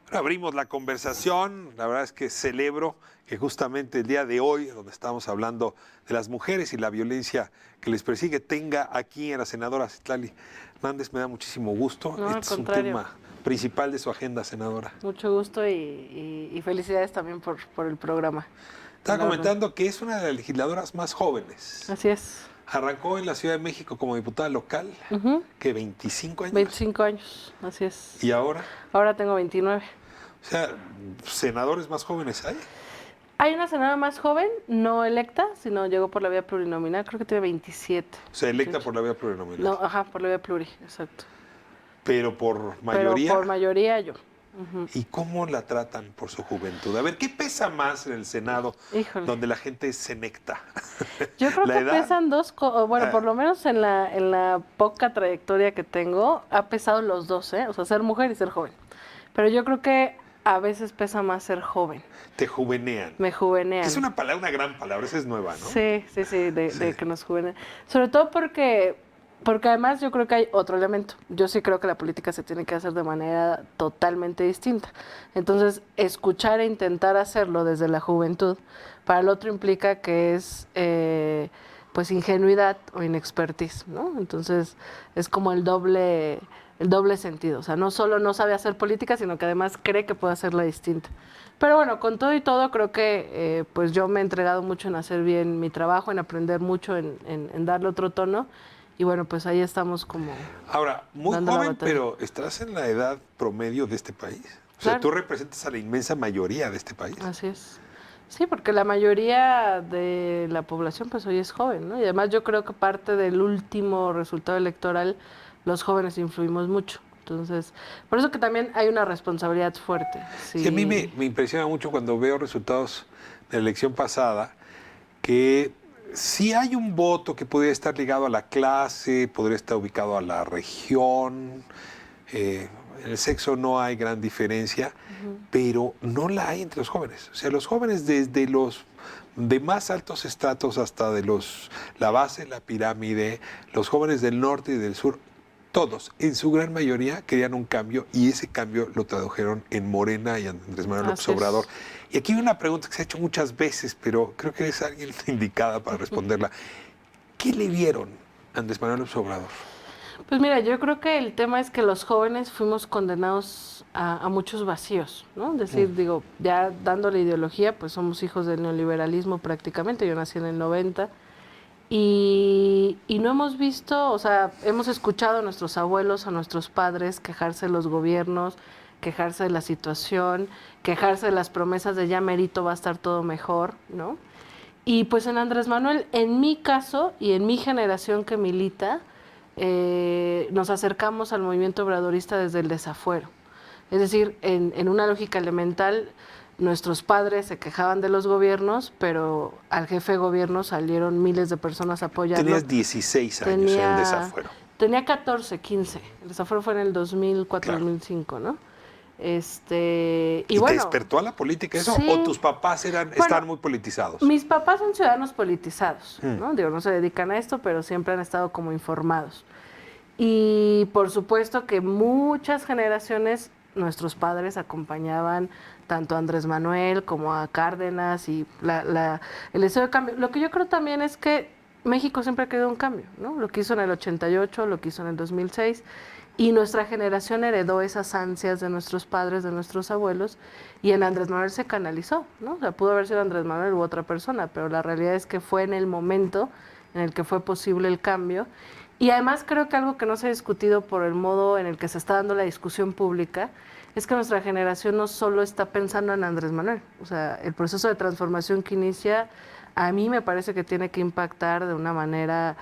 Bueno, abrimos la conversación. La verdad es que celebro que justamente el día de hoy, donde estamos hablando de las mujeres y la violencia que les persigue, tenga aquí a la senadora Citlali Hernández. Me da muchísimo gusto. No, al Este es un contrario. tema principal de su agenda, senadora. Mucho gusto y felicidades también por el programa. A Estaba la orden. comentando que es una de las legisladoras más jóvenes. Así es. Arrancó en la Ciudad de México como diputada local, Ujú. que 25 años, 25 años, así es. y ahora, Ahora tengo 29. o sea, senadores más jóvenes hay. Hay una senadora más joven, no electa, sino llegó por la vía plurinominal, creo que tiene 27. O sea, electa 28. por la vía plurinominal. No, ajá, por la vía pluri, exacto. Pero por Pero por mayoría. mayoría yo. ¿Y cómo la tratan por su juventud? A ver, ¿qué pesa más en el Senado Híjole. donde la gente se necta? Yo creo ¿La que edad? pesan bueno, por lo menos en la poca trayectoria que tengo, ha pesado los dos, ¿eh? O sea, ser mujer y ser joven. Pero yo creo que a veces pesa más ser joven. Te juvenean. Me Que juvenean. es una palabra, una gran palabra, esa es nueva, ¿no? Sí, sí, sí, de Sí. que nos juvenean. Sobre todo porque además yo creo que hay otro elemento. Yo sí creo que la política se tiene que hacer de manera totalmente distinta. Entonces, escuchar e intentar hacerlo desde la juventud, para el otro implica que es pues ingenuidad o inexpertise, ¿no? Entonces, es como el doble sentido. O sea, no solo no sabe hacer política, sino que además cree que puede hacerla distinta. Pero bueno, con todo y todo, creo que pues yo me he entregado mucho en hacer bien mi trabajo, en aprender mucho, en darle otro tono. Y bueno, pues ahí estamos como Ahora, muy dando la joven, batalla. pero estás en la edad promedio de este país. O sea, Claro, tú representas a la inmensa mayoría de este país. así es. Sí, porque la mayoría de la población pues hoy es joven, ¿no? Y además yo creo que parte del último resultado electoral, los jóvenes influimos mucho. Entonces, por eso que también hay una responsabilidad fuerte. Sí, a mí Sí, me impresiona mucho cuando veo resultados de la elección pasada, que sí hay un voto que podría estar ligado a la clase, podría estar ubicado a la región, en el sexo no hay gran diferencia, pero no la hay entre los jóvenes. O sea, los jóvenes desde los de más altos estratos hasta de la base, la pirámide, los jóvenes del norte y del sur, todos, en su gran mayoría, querían un cambio y ese cambio lo tradujeron en Morena y Andrés Manuel López así Obrador. es. Y aquí hay una pregunta que se ha hecho muchas veces, pero creo que es alguien indicada para responderla. ¿Qué le vieron a Andrés Manuel López Obrador? Pues mira, yo creo que el tema es que los jóvenes fuimos condenados a muchos vacíos, ¿no? Es decir, digo, ya dándole ideología, pues somos hijos del neoliberalismo prácticamente, yo nací en el 90 y no hemos visto, o sea, hemos escuchado a nuestros abuelos, a nuestros padres quejarse de los gobiernos, quejarse de la situación, quejarse de las promesas de ya merito va a estar todo mejor, ¿no? Y pues en Andrés Manuel, en mi caso y en mi generación que milita, nos acercamos al movimiento obradorista desde el desafuero. Es decir, en una lógica elemental, nuestros padres se quejaban de los gobiernos, pero al jefe de gobierno salieron miles de personas a apoyarlo. Tenías 16 años en el Tenía, desafuero. tenía 14, 15. El desafuero fue en el 2004, Claro. 2005, ¿no? Y ¿Y te bueno, despertó a la política eso? ¿O sí. tus papás Bueno, estaban muy politizados? mis papás son ciudadanos politizados, ¿no? Digo, no se dedican a esto, pero siempre han estado como informados. Y por supuesto que muchas generaciones, nuestros padres acompañaban tanto a Andrés Manuel como a Cárdenas y el deseo de cambio. Lo que yo creo también es que México siempre ha querido un cambio, ¿no? Lo que hizo en el 88, lo que hizo en el 2006, y nuestra generación heredó esas ansias de nuestros padres, de nuestros abuelos, y en Andrés Manuel se canalizó, ¿no? O sea, pudo haber sido Andrés Manuel u otra persona, pero la realidad es que fue en el momento en el que fue posible el cambio. Y además creo que algo que no se ha discutido por el modo en el que se está dando la discusión pública es que nuestra generación no solo está pensando en Andrés Manuel. O sea, el proceso de transformación que inicia a mí me parece que tiene que impactar de una manera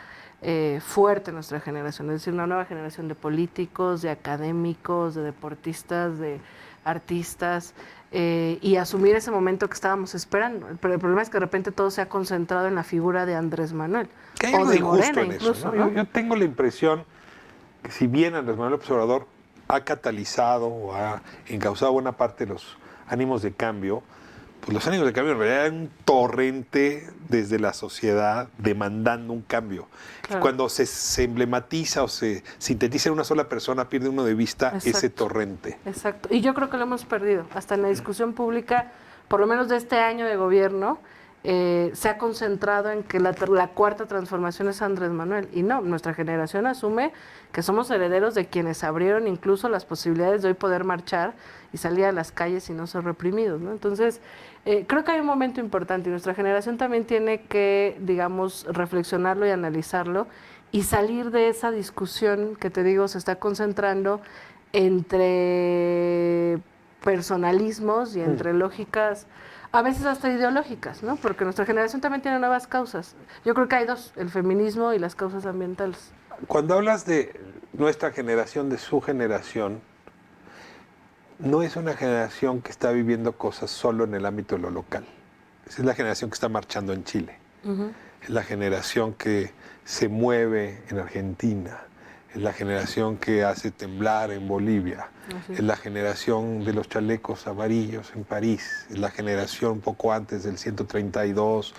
fuerte nuestra generación, es decir, una nueva generación de políticos, de académicos, de deportistas, de artistas, y asumir ese momento que estábamos esperando. Pero el problema es que de repente todo se ha concentrado en la figura de Andrés Manuel, Que hay o algo de de injusto Morena en eso, incluso, ¿no? ¿no? Yo tengo la impresión que si bien Andrés Manuel López Obrador ha catalizado o ha encauzado buena parte de los ánimos de cambio, pues los ánimos de cambio en realidad eran un torrente desde la sociedad demandando un cambio. Claro. Cuando se emblematiza o se sintetiza en una sola persona, pierde uno de vista ese Exacto. torrente. Exacto. Y yo creo que lo hemos perdido. Hasta en la discusión pública, por lo menos de este año de gobierno, se ha concentrado en que la cuarta transformación es Andrés Manuel. Y no, nuestra generación asume que somos herederos de quienes abrieron incluso las posibilidades de hoy poder marchar y salir a las calles y no ser reprimidos, ¿no? Entonces, creo que hay un momento importante y nuestra generación también tiene que, digamos, reflexionarlo y analizarlo y salir de esa discusión que te digo se está concentrando entre personalismos y entre lógicas, a veces hasta ideológicas, ¿no? Porque nuestra generación también tiene nuevas causas. Yo creo que hay dos, el feminismo y las causas ambientales. Cuando hablas de nuestra generación, de su generación, no es una generación que está viviendo cosas solo en el ámbito de lo local. Esa es la generación que está marchando en Chile. Es la generación que se mueve en Argentina. Es la generación que hace temblar en Bolivia. Es la generación de los chalecos amarillos en París. Es la generación un poco antes del 132,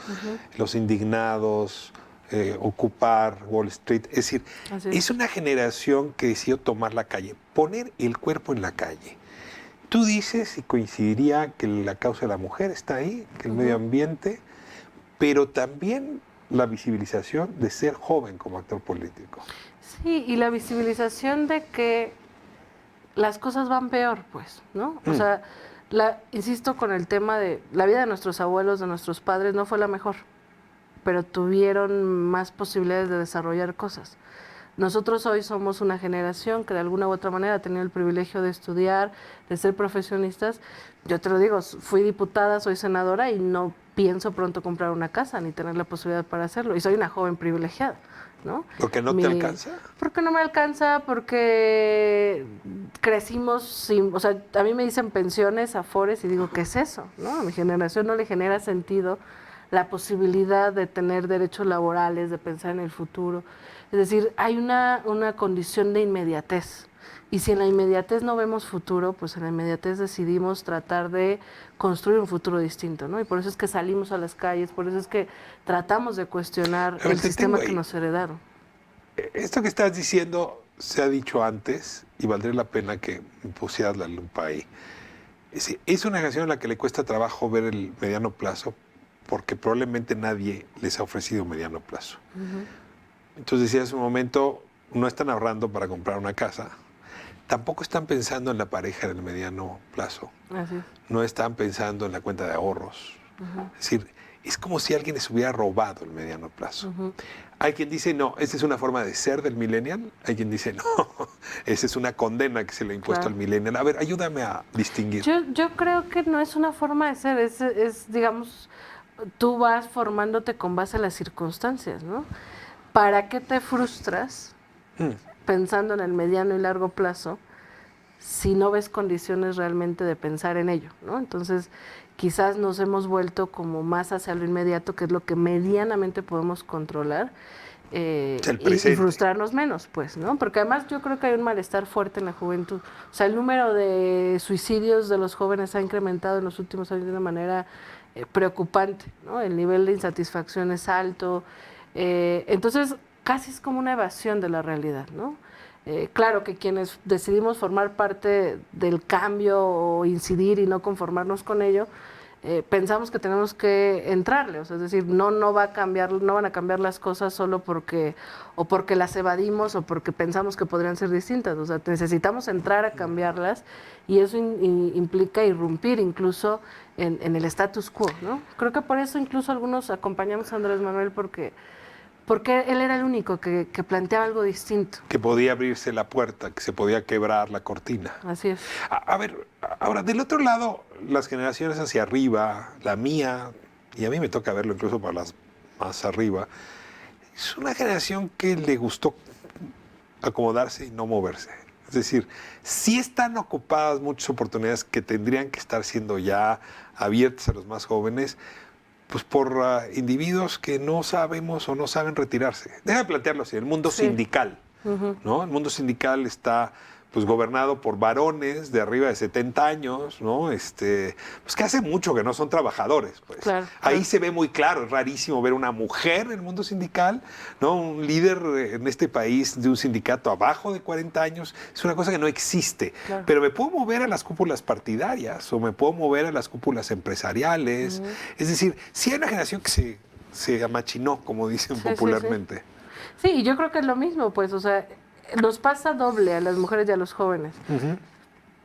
los indignados, ocupar Wall Street. Es decir, es una generación que decidió tomar la calle, poner el cuerpo en la calle. Tú dices, y coincidiría, que la causa de la mujer está ahí, que el medio ambiente, pero también la visibilización de ser joven como actor político. Sí, y la visibilización de que las cosas van peor, pues, ¿no? O sea, insisto con el tema de la vida de nuestros abuelos, de nuestros padres, no fue la mejor, pero tuvieron más posibilidades de desarrollar cosas. Nosotros hoy somos una generación que de alguna u otra manera ha tenido el privilegio de estudiar, de ser profesionistas. Yo te lo digo, fui diputada, soy senadora y no pienso pronto comprar una casa ni tener la posibilidad para hacerlo. Y soy una joven privilegiada, ¿no? ¿Porque no te alcanza? Porque no me alcanza, porque crecimos sin... O sea, a mí me dicen pensiones, afores, y digo, ¿qué es eso? ¿No? A mi generación no le genera sentido la posibilidad de tener derechos laborales, de pensar en el futuro. Es decir, hay una condición de inmediatez. Y si en la inmediatez no vemos futuro, pues en la inmediatez decidimos tratar de construir un futuro distinto, ¿no? Y por eso es que salimos a las calles, por eso es que tratamos de cuestionar el sistema que nos heredaron. Esto que estás diciendo se ha dicho antes y valdría la pena que pusieras la lupa ahí. Es una generación a la que le cuesta trabajo ver el mediano plazo porque probablemente nadie les ha ofrecido mediano plazo. Entonces decía hace un momento, no están ahorrando para comprar una casa, tampoco están pensando en la pareja en el mediano plazo, Así es. No están pensando en la cuenta de ahorros. Es decir, es como si alguien les hubiera robado el mediano plazo. Hay quien dice, no, esa es una forma de ser del millennial. Hay quien dice, no, esa es una condena que se le ha impuesto al millennial. A ver, ayúdame a distinguir. Yo creo que no es una forma de ser, es, digamos, tú vas formándote con base a las circunstancias, ¿no? ¿Para qué te frustras pensando en el mediano y largo plazo si no ves condiciones realmente de pensar en ello, ¿no? Entonces, quizás nos hemos vuelto como más hacia lo inmediato, que es lo que medianamente podemos controlar, y frustrarnos menos, pues, ¿no? Porque además yo creo que hay un malestar fuerte en la juventud. O sea, el número de suicidios de los jóvenes ha incrementado en los últimos años de una manera preocupante, ¿no? El nivel de insatisfacción es alto. Entonces, casi es como una evasión de la realidad, ¿no? Claro que quienes decidimos formar parte del cambio o incidir y no conformarnos con ello, pensamos que tenemos que entrarle, o sea, es decir, no va a cambiar, no van a cambiar las cosas solo porque las evadimos o porque pensamos que podrían ser distintas, o sea, necesitamos entrar a cambiarlas y eso implica irrumpir incluso en el status quo, ¿no? Creo que por eso incluso algunos acompañamos a Andrés Manuel porque él era el único que planteaba algo distinto. Que podía abrirse la puerta, que se podía quebrar la cortina. Así es. A ver, ahora, del otro lado, las generaciones hacia arriba, la mía, y a mí me toca verlo incluso para las más arriba, es una generación que le gustó acomodarse y no moverse. Es decir, sí están ocupadas muchas oportunidades que tendrían que estar siendo ya abiertas a los más jóvenes, pues por individuos que no sabemos o no saben retirarse. Deja de plantearlo así, el mundo sindical, ¿no? El mundo sindical está pues gobernado por varones de arriba de 70 años, ¿no? Pues que hace mucho que no son trabajadores, pues. Claro, Ahí claro. se ve muy claro, es rarísimo ver una mujer en el mundo sindical, ¿no? Un líder en este país de un sindicato abajo de 40 años, es una cosa que no existe. Claro. Pero me puedo mover a las cúpulas partidarias o me puedo mover a las cúpulas empresariales. Es decir, sí hay una generación que se amachinó, como dicen Sí, sí, sí. popularmente. Sí, y yo creo que es lo mismo, pues, o sea, nos pasa doble a las mujeres y a los jóvenes.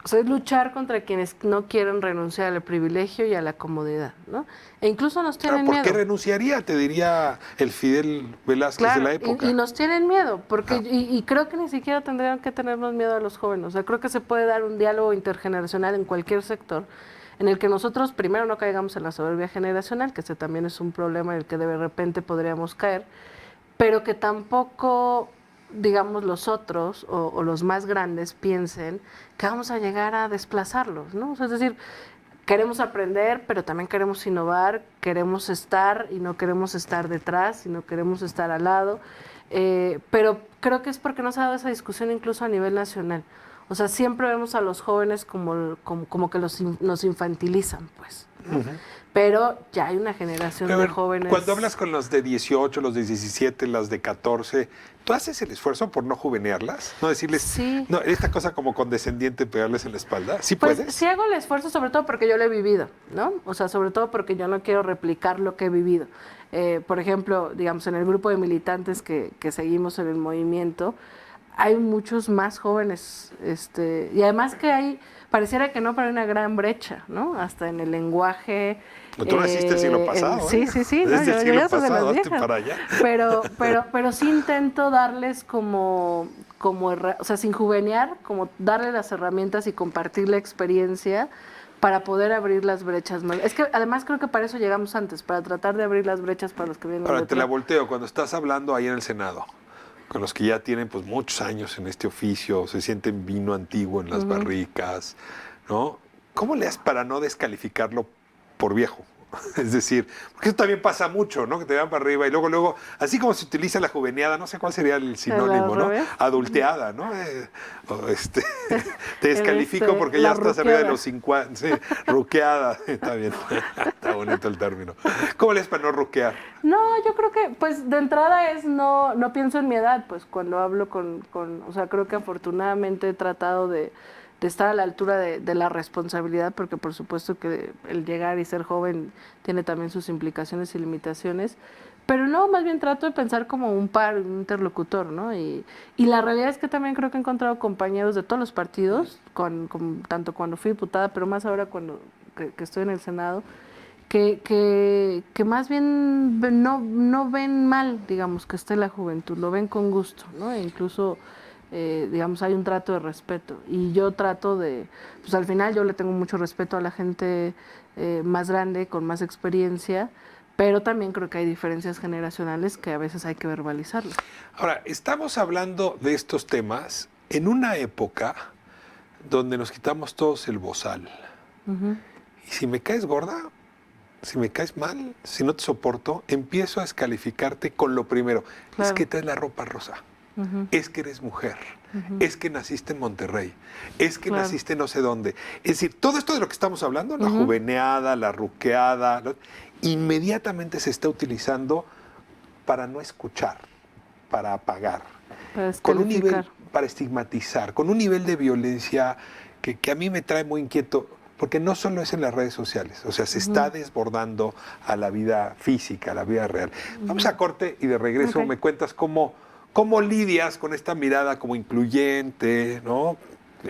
O sea, es luchar contra quienes no quieren renunciar al privilegio y a la comodidad, ¿no? E incluso nos tienen ¿Por qué miedo. renunciaría? Te diría el Fidel Velázquez Claro, de la época. y nos tienen miedo, porque Ah. y creo que ni siquiera tendrían que tenernos miedo a los jóvenes. O sea, creo que se puede dar un diálogo intergeneracional en cualquier sector, en el que nosotros primero no caigamos en la soberbia generacional, que ese también es un problema en el que de repente podríamos caer, pero que tampoco, digamos, los otros o los más grandes piensen que vamos a llegar a desplazarlos, ¿no? O sea, es decir, queremos aprender, pero también queremos innovar, queremos estar y no queremos estar detrás, sino queremos estar al lado. Pero creo que es porque no se ha dado esa discusión incluso a nivel nacional. O sea, siempre vemos a los jóvenes como que nos infantilizan, pues, ¿no? Pero ya hay una generación Pero a de ver, jóvenes. cuando hablas con los de 18, los de 17, las de 14, ¿tú haces el esfuerzo por no juvenearlas? ¿No decirles, Sí. no, esta cosa como condescendiente, pegarles en la espalda? ¿Sí Pues puedes? sí hago el esfuerzo, sobre todo porque yo lo he vivido, ¿no? O sea, sobre todo porque yo no quiero replicar lo que he vivido. Por ejemplo, digamos, en el grupo de militantes que seguimos en el movimiento, hay muchos más jóvenes, y además que pareciera que no, pero hay una gran brecha, ¿no? Hasta en el lenguaje. Tú naciste el siglo pasado, Sí, ¿eh? sí, sí, no, Desde el yo siglo ya soy de las pasado, hazte viejas. para allá. Pero sí intento darles o sea, sin juvenear, como darle las herramientas y compartir la experiencia para poder abrir las brechas. Es que además creo que para eso llegamos antes, para tratar de abrir las brechas para los que vienen Ahora, te la detrás. volteo. Cuando estás hablando ahí en el Senado, con los que ya tienen pues muchos años en este oficio, se sienten vino antiguo en las barricas, ¿no? ¿Cómo le haces para no descalificarlo por viejo? Es decir, porque eso también pasa mucho, ¿no? Que te van para arriba y luego, así como se utiliza la juveneada, no sé cuál sería el sinónimo, ¿no? revés. Adulteada, ¿no? Te descalifico porque la ya estás arriba de ruqueada. los 50, sí, ruqueada, está bien, está bonito el término. ¿Cómo le haces para no ruquear? No, yo creo que, pues, de entrada no pienso en mi edad, pues, cuando hablo o sea, creo que afortunadamente he tratado de estar a la altura de la responsabilidad, porque por supuesto que el llegar y ser joven tiene también sus implicaciones y limitaciones, pero no, más bien trato de pensar como un un interlocutor, ¿no? Y la realidad es que también creo que he encontrado compañeros de todos los partidos, tanto cuando fui diputada, pero más ahora que estoy en el Senado, que más bien no ven mal, digamos, que esté la juventud, lo ven con gusto, ¿no? E incluso, digamos, hay un trato de respeto. Y yo trato pues al final yo le tengo mucho respeto a la gente más grande, con más experiencia, pero también creo que hay diferencias generacionales que a veces hay que verbalizarlas. Ahora, estamos hablando de estos temas en una época donde nos quitamos todos el bozal. Y si me caes gorda, si me caes mal, si no te soporto, empiezo a descalificarte con lo primero. Claro. Es que traes la ropa rosa. Es que eres mujer. Es que naciste en Monterrey. Es que Claro. naciste no sé dónde. Es decir, todo esto de lo que estamos hablando, la juveneada, la ruqueada, inmediatamente se está utilizando para no escuchar, para apagar, Para con un nivel, descalificar. para estigmatizar, con un nivel de violencia que a mí me trae muy inquieto, porque no solo es en las redes sociales, o sea, se está desbordando a la vida física, a la vida real. Vamos a corte y de regreso Ok. me cuentas cómo lidias con esta mirada como incluyente, ¿no?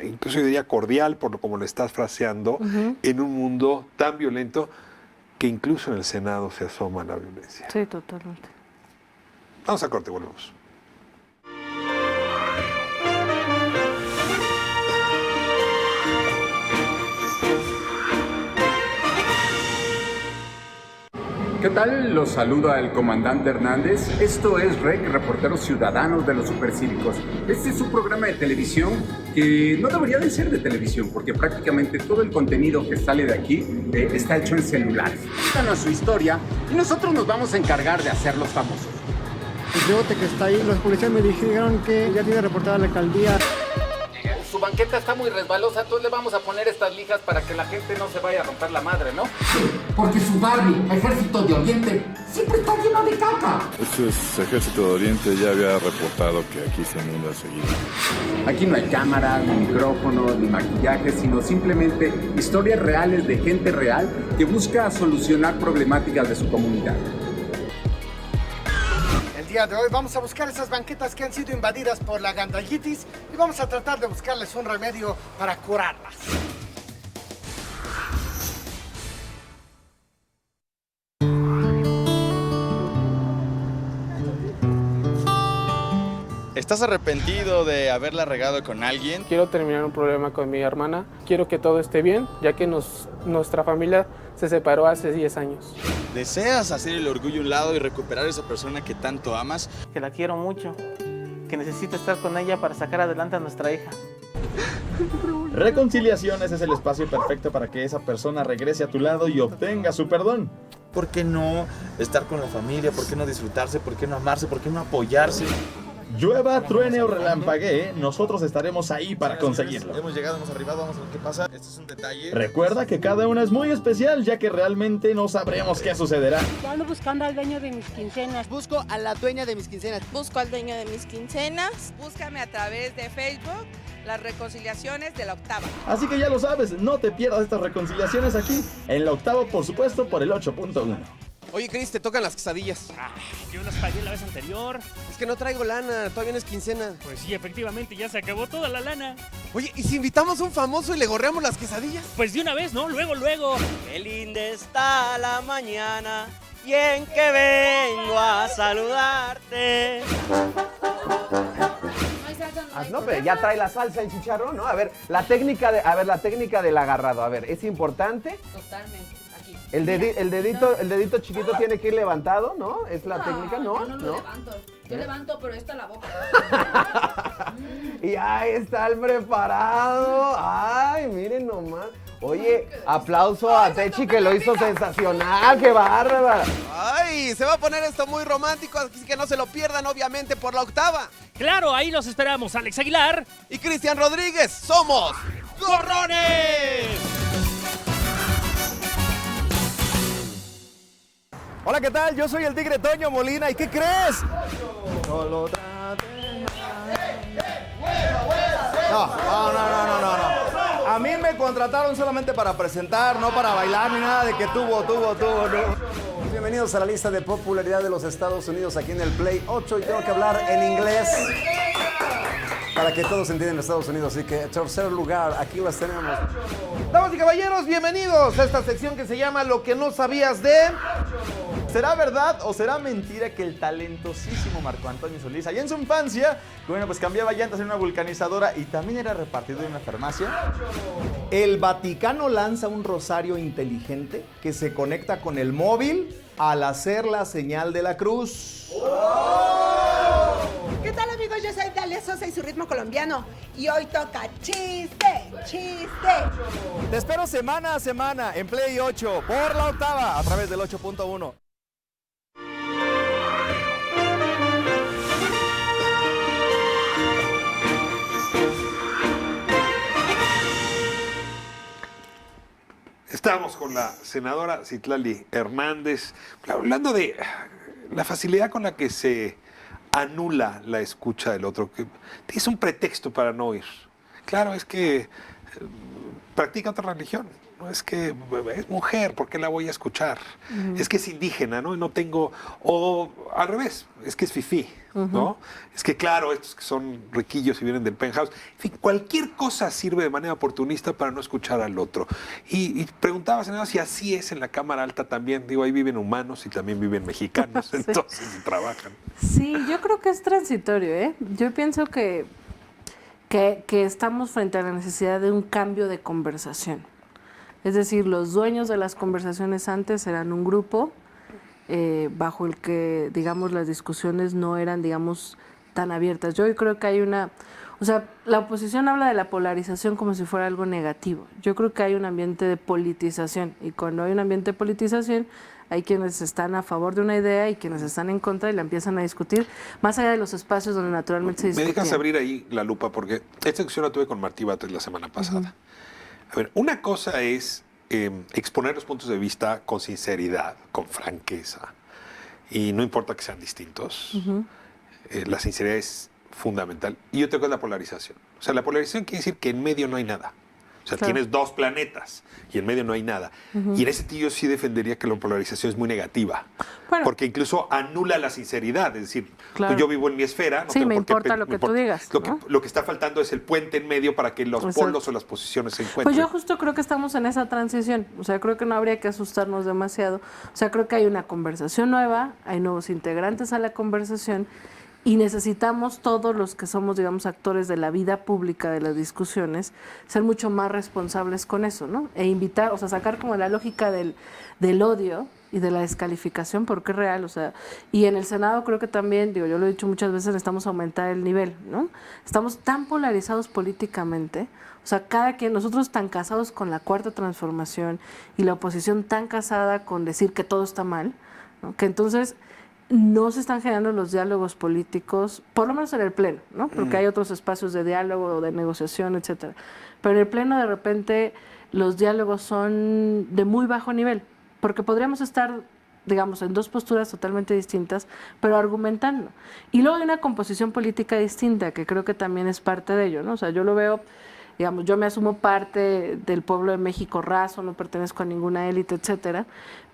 Incluso yo diría cordial, por como lo estás fraseando, en un mundo tan violento que incluso en el Senado se asoma la violencia. Sí, totalmente. Vamos a corte, volvemos. ¿Qué tal? Los saluda el comandante Hernández. Esto es REC, Reporteros Ciudadanos de los Supercívicos. Este es un programa de televisión que no debería de ser de televisión, porque prácticamente todo el contenido que sale de aquí está hecho en celulares. Cuéntanos su historia y nosotros nos vamos a encargar de hacerlos famosos. El rebote que está ahí, los policías me dijeron que ya tiene reportada la alcaldía. Suban banqueta está muy resbalosa, entonces le vamos a poner estas lijas para que la gente no se vaya a romper la madre, ¿no? Porque su Barbie, Ejército de Oriente, siempre está lleno de caca. Este es Ejército de Oriente, ya había reportado que aquí se inunda seguido. Aquí no hay cámaras, ni micrófonos, ni maquillaje, sino simplemente historias reales de gente real que busca solucionar problemáticas de su comunidad. El día de hoy vamos a buscar esas banquetas que han sido invadidas por la gandallitis y vamos a tratar de buscarles un remedio para curarlas. ¿Estás arrepentido de haberla regado con alguien? Quiero terminar un problema con mi hermana. Quiero que todo esté bien, ya que nuestra familia se separó hace 10 años. ¿Deseas hacer el orgullo a un lado y recuperar a esa persona que tanto amas? Que la quiero mucho, que necesito estar con ella para sacar adelante a nuestra hija. Reconciliaciones es el espacio perfecto para que esa persona regrese a tu lado y obtenga su perdón. ¿Por qué no estar con la familia? ¿Por qué no disfrutarse? ¿Por qué no amarse? ¿Por qué no apoyarse? Llueva, truene o relampaguee, nosotros estaremos ahí para conseguirlo. Hemos llegado, hemos arribado, vamos a ver qué pasa. Este es un detalle. Recuerda que cada una es muy especial, ya que realmente no sabremos qué sucederá. Ando buscando al dueño de mis quincenas. Busco a la dueña de mis quincenas. Busco al dueño de mis quincenas. Búscame a través de Facebook, las reconciliaciones de la octava. Así que ya lo sabes, no te pierdas estas reconciliaciones aquí, en la octava, por supuesto, por el 8.1. Oye, Cris, te tocan las quesadillas. Yo las pagué la vez anterior. Es que no traigo lana, todavía no es quincena. Pues sí, efectivamente, ya se acabó toda la lana. Oye, ¿y si invitamos a un famoso y le gorreamos las quesadillas? Pues de una vez, ¿no? Luego. Qué linda está la mañana y en que vengo a saludarte. No, pero ya trae la salsa en chicharrón, ¿no? A ver, la técnica del agarrado, a ver, ¿es importante? Totalmente. Aquí. El dedito chiquito tiene que ir levantado, ¿no? ¿Es la técnica? No, yo no lo levanto. Yo levanto, pero esta la boca. Y ahí está el preparado. Ay, miren nomás. Oye, aplauso a Techi que lo hizo sensacional, qué bárbara. Ay, se va a poner esto muy romántico, así que no se lo pierdan, obviamente, por la octava. Claro, ahí los esperamos, Alex Aguilar y Cristian Rodríguez. Somos ¡Gorrones! Hola, ¿qué tal? Yo soy el Tigre Toño Molina. ¿Y qué crees? No. A mí me contrataron solamente para presentar, no para bailar ni nada de que tuvo, no. Bienvenidos a la lista de popularidad de los Estados Unidos aquí en el Play 8 y tengo que hablar en inglés para que todos entiendan Estados Unidos. Así que tercer lugar, aquí las tenemos. Damas y caballeros, bienvenidos a esta sección que se llama Lo que no sabías de... ¿Será verdad o será mentira que el talentosísimo Marco Antonio Solís, allá en su infancia, bueno, pues cambiaba llantas en una vulcanizadora y también era repartidor en una farmacia? El Vaticano lanza un rosario inteligente que se conecta con el móvil al hacer la señal de la cruz. ¿Qué tal, amigos? Yo soy Dalia Sosa y su ritmo colombiano. Y hoy toca chiste. Te espero semana a semana en Play 8 por la octava a través del 8.1. Estamos con la senadora Citlali Hernández, hablando de la facilidad con la que se anula la escucha del otro, que es un pretexto para no oír. Claro, es que practica otra religión, ¿no? Es que es mujer, ¿por qué la voy a escuchar? Es que es indígena, ¿no? Y no tengo, o al revés, es que es fifí, ¿no? Es que claro, estos que son riquillos y vienen del penthouse. En fin, cualquier cosa sirve de manera oportunista para no escuchar al otro. Y preguntaba, senador, si así es en la Cámara Alta también. Digo, ahí viven humanos y también viven mexicanos, sí. Entonces trabajan. Sí, yo creo que es transitorio, ¿eh? Yo pienso que estamos frente a la necesidad de un cambio de conversación. Es decir, los dueños de las conversaciones antes eran un grupo bajo el que, digamos, las discusiones no eran, digamos, tan abiertas. Yo creo que hay o sea, la oposición habla de la polarización como si fuera algo negativo. Yo creo que hay un ambiente de politización y cuando hay un ambiente de politización hay quienes están a favor de una idea y quienes están en contra y la empiezan a discutir, más allá de los espacios donde naturalmente se Me discute. dejas abrir ahí la lupa, porque esta discusión la tuve con Martí Batres la semana pasada. A ver, una cosa es exponer los puntos de vista con sinceridad, con franqueza, y no importa que sean distintos. La sinceridad es fundamental. Y otra cosa es la polarización. O sea, la polarización quiere decir que en medio no hay nada. O sea, Claro. tienes dos planetas y en medio no hay nada. Y en ese sentido yo sí defendería que la polarización es muy negativa. Bueno. Porque incluso anula la sinceridad. Es decir, Claro. yo vivo en mi esfera. No Sí, tengo me por qué importa pe- lo me que tú importa. digas, ¿no? Lo que está faltando es el puente en medio para que los Exacto. polos o las posiciones se encuentren. Pues yo justo creo que estamos en esa transición, o sea, creo que no habría que asustarnos demasiado, o sea, creo que hay una conversación nueva, hay nuevos integrantes a la conversación y necesitamos todos los que somos, digamos, actores de la vida pública, de las discusiones, ser mucho más responsables con eso, ¿no? E invitar, o sea, sacar como la lógica del odio y de la descalificación, porque es real, o sea, y en el Senado creo que también, digo, yo lo he dicho muchas veces, necesitamos aumentar el nivel, ¿no? Estamos tan polarizados políticamente, o sea, cada quien, nosotros tan casados con la cuarta transformación y la oposición tan casada con decir que todo está mal, ¿no? Que entonces no se están generando los diálogos políticos, por lo menos en el Pleno, ¿no? Porque hay otros espacios de diálogo, de negociación, etcétera. Pero en el Pleno de repente los diálogos son de muy bajo nivel, porque podríamos estar, digamos, en dos posturas totalmente distintas, pero argumentando. Y luego hay una composición política distinta, que creo que también es parte de ello, ¿no? O sea, yo lo veo, digamos, yo me asumo parte del pueblo de México raso, no pertenezco a ninguna élite, etcétera,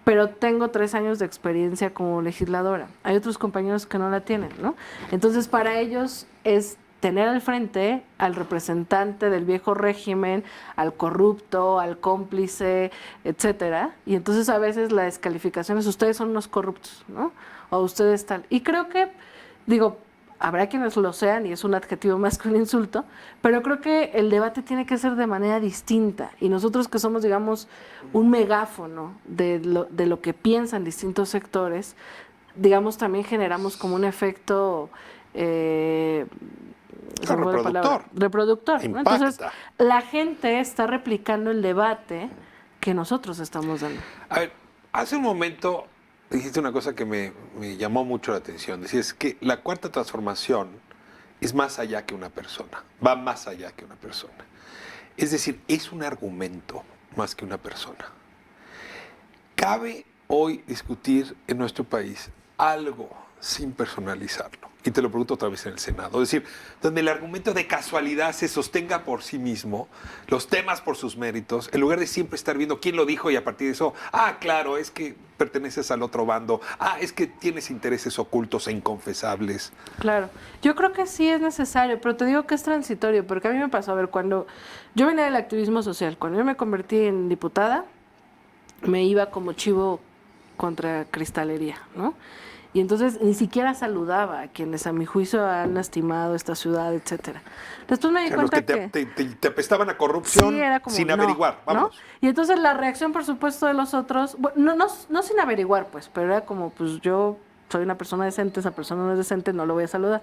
pero tengo 3 años de experiencia como legisladora. Hay otros compañeros que no la tienen, ¿no? Entonces, para ellos es tener al frente al representante del viejo régimen, al corrupto, al cómplice, etcétera. Y entonces a veces la descalificación es ustedes son unos corruptos, ¿no? O ustedes tal. Y creo que, digo, habrá quienes lo sean y es un adjetivo más que un insulto, pero creo que el debate tiene que ser de manera distinta y nosotros que somos, digamos, un megáfono de lo que piensan distintos sectores, digamos, también generamos como un efecto reproductor, ¿no? Entonces, la gente está replicando el debate que nosotros estamos dando. A ver, hace un momento dijiste una cosa que me llamó mucho la atención. Decías que la cuarta transformación es más allá que una persona, va más allá que una persona. Es decir, es un argumento más que una persona. Cabe hoy discutir en nuestro país algo sin personalizarlo. Y te lo pregunto otra vez en el Senado. Es decir, donde el argumento de casualidad se sostenga por sí mismo, los temas por sus méritos, en lugar de siempre estar viendo quién lo dijo y a partir de eso, claro, es que perteneces al otro bando, es que tienes intereses ocultos e inconfesables. Claro, yo creo que sí es necesario, pero te digo que es transitorio, porque a mí me pasó, a ver, cuando yo venía del activismo social, cuando yo me convertí en diputada, me iba como chivo contra cristalería, ¿no? Y entonces ni siquiera saludaba a quienes a mi juicio han lastimado esta ciudad, etcétera. Después me di cuenta los que te apestaban a corrupción sí, era como, sin no, averiguar, vamos. ¿no? Y entonces la reacción, por supuesto, de los otros, bueno, no sin averiguar, pues, pero era como, pues yo soy una persona decente, esa persona no es decente, no lo voy a saludar.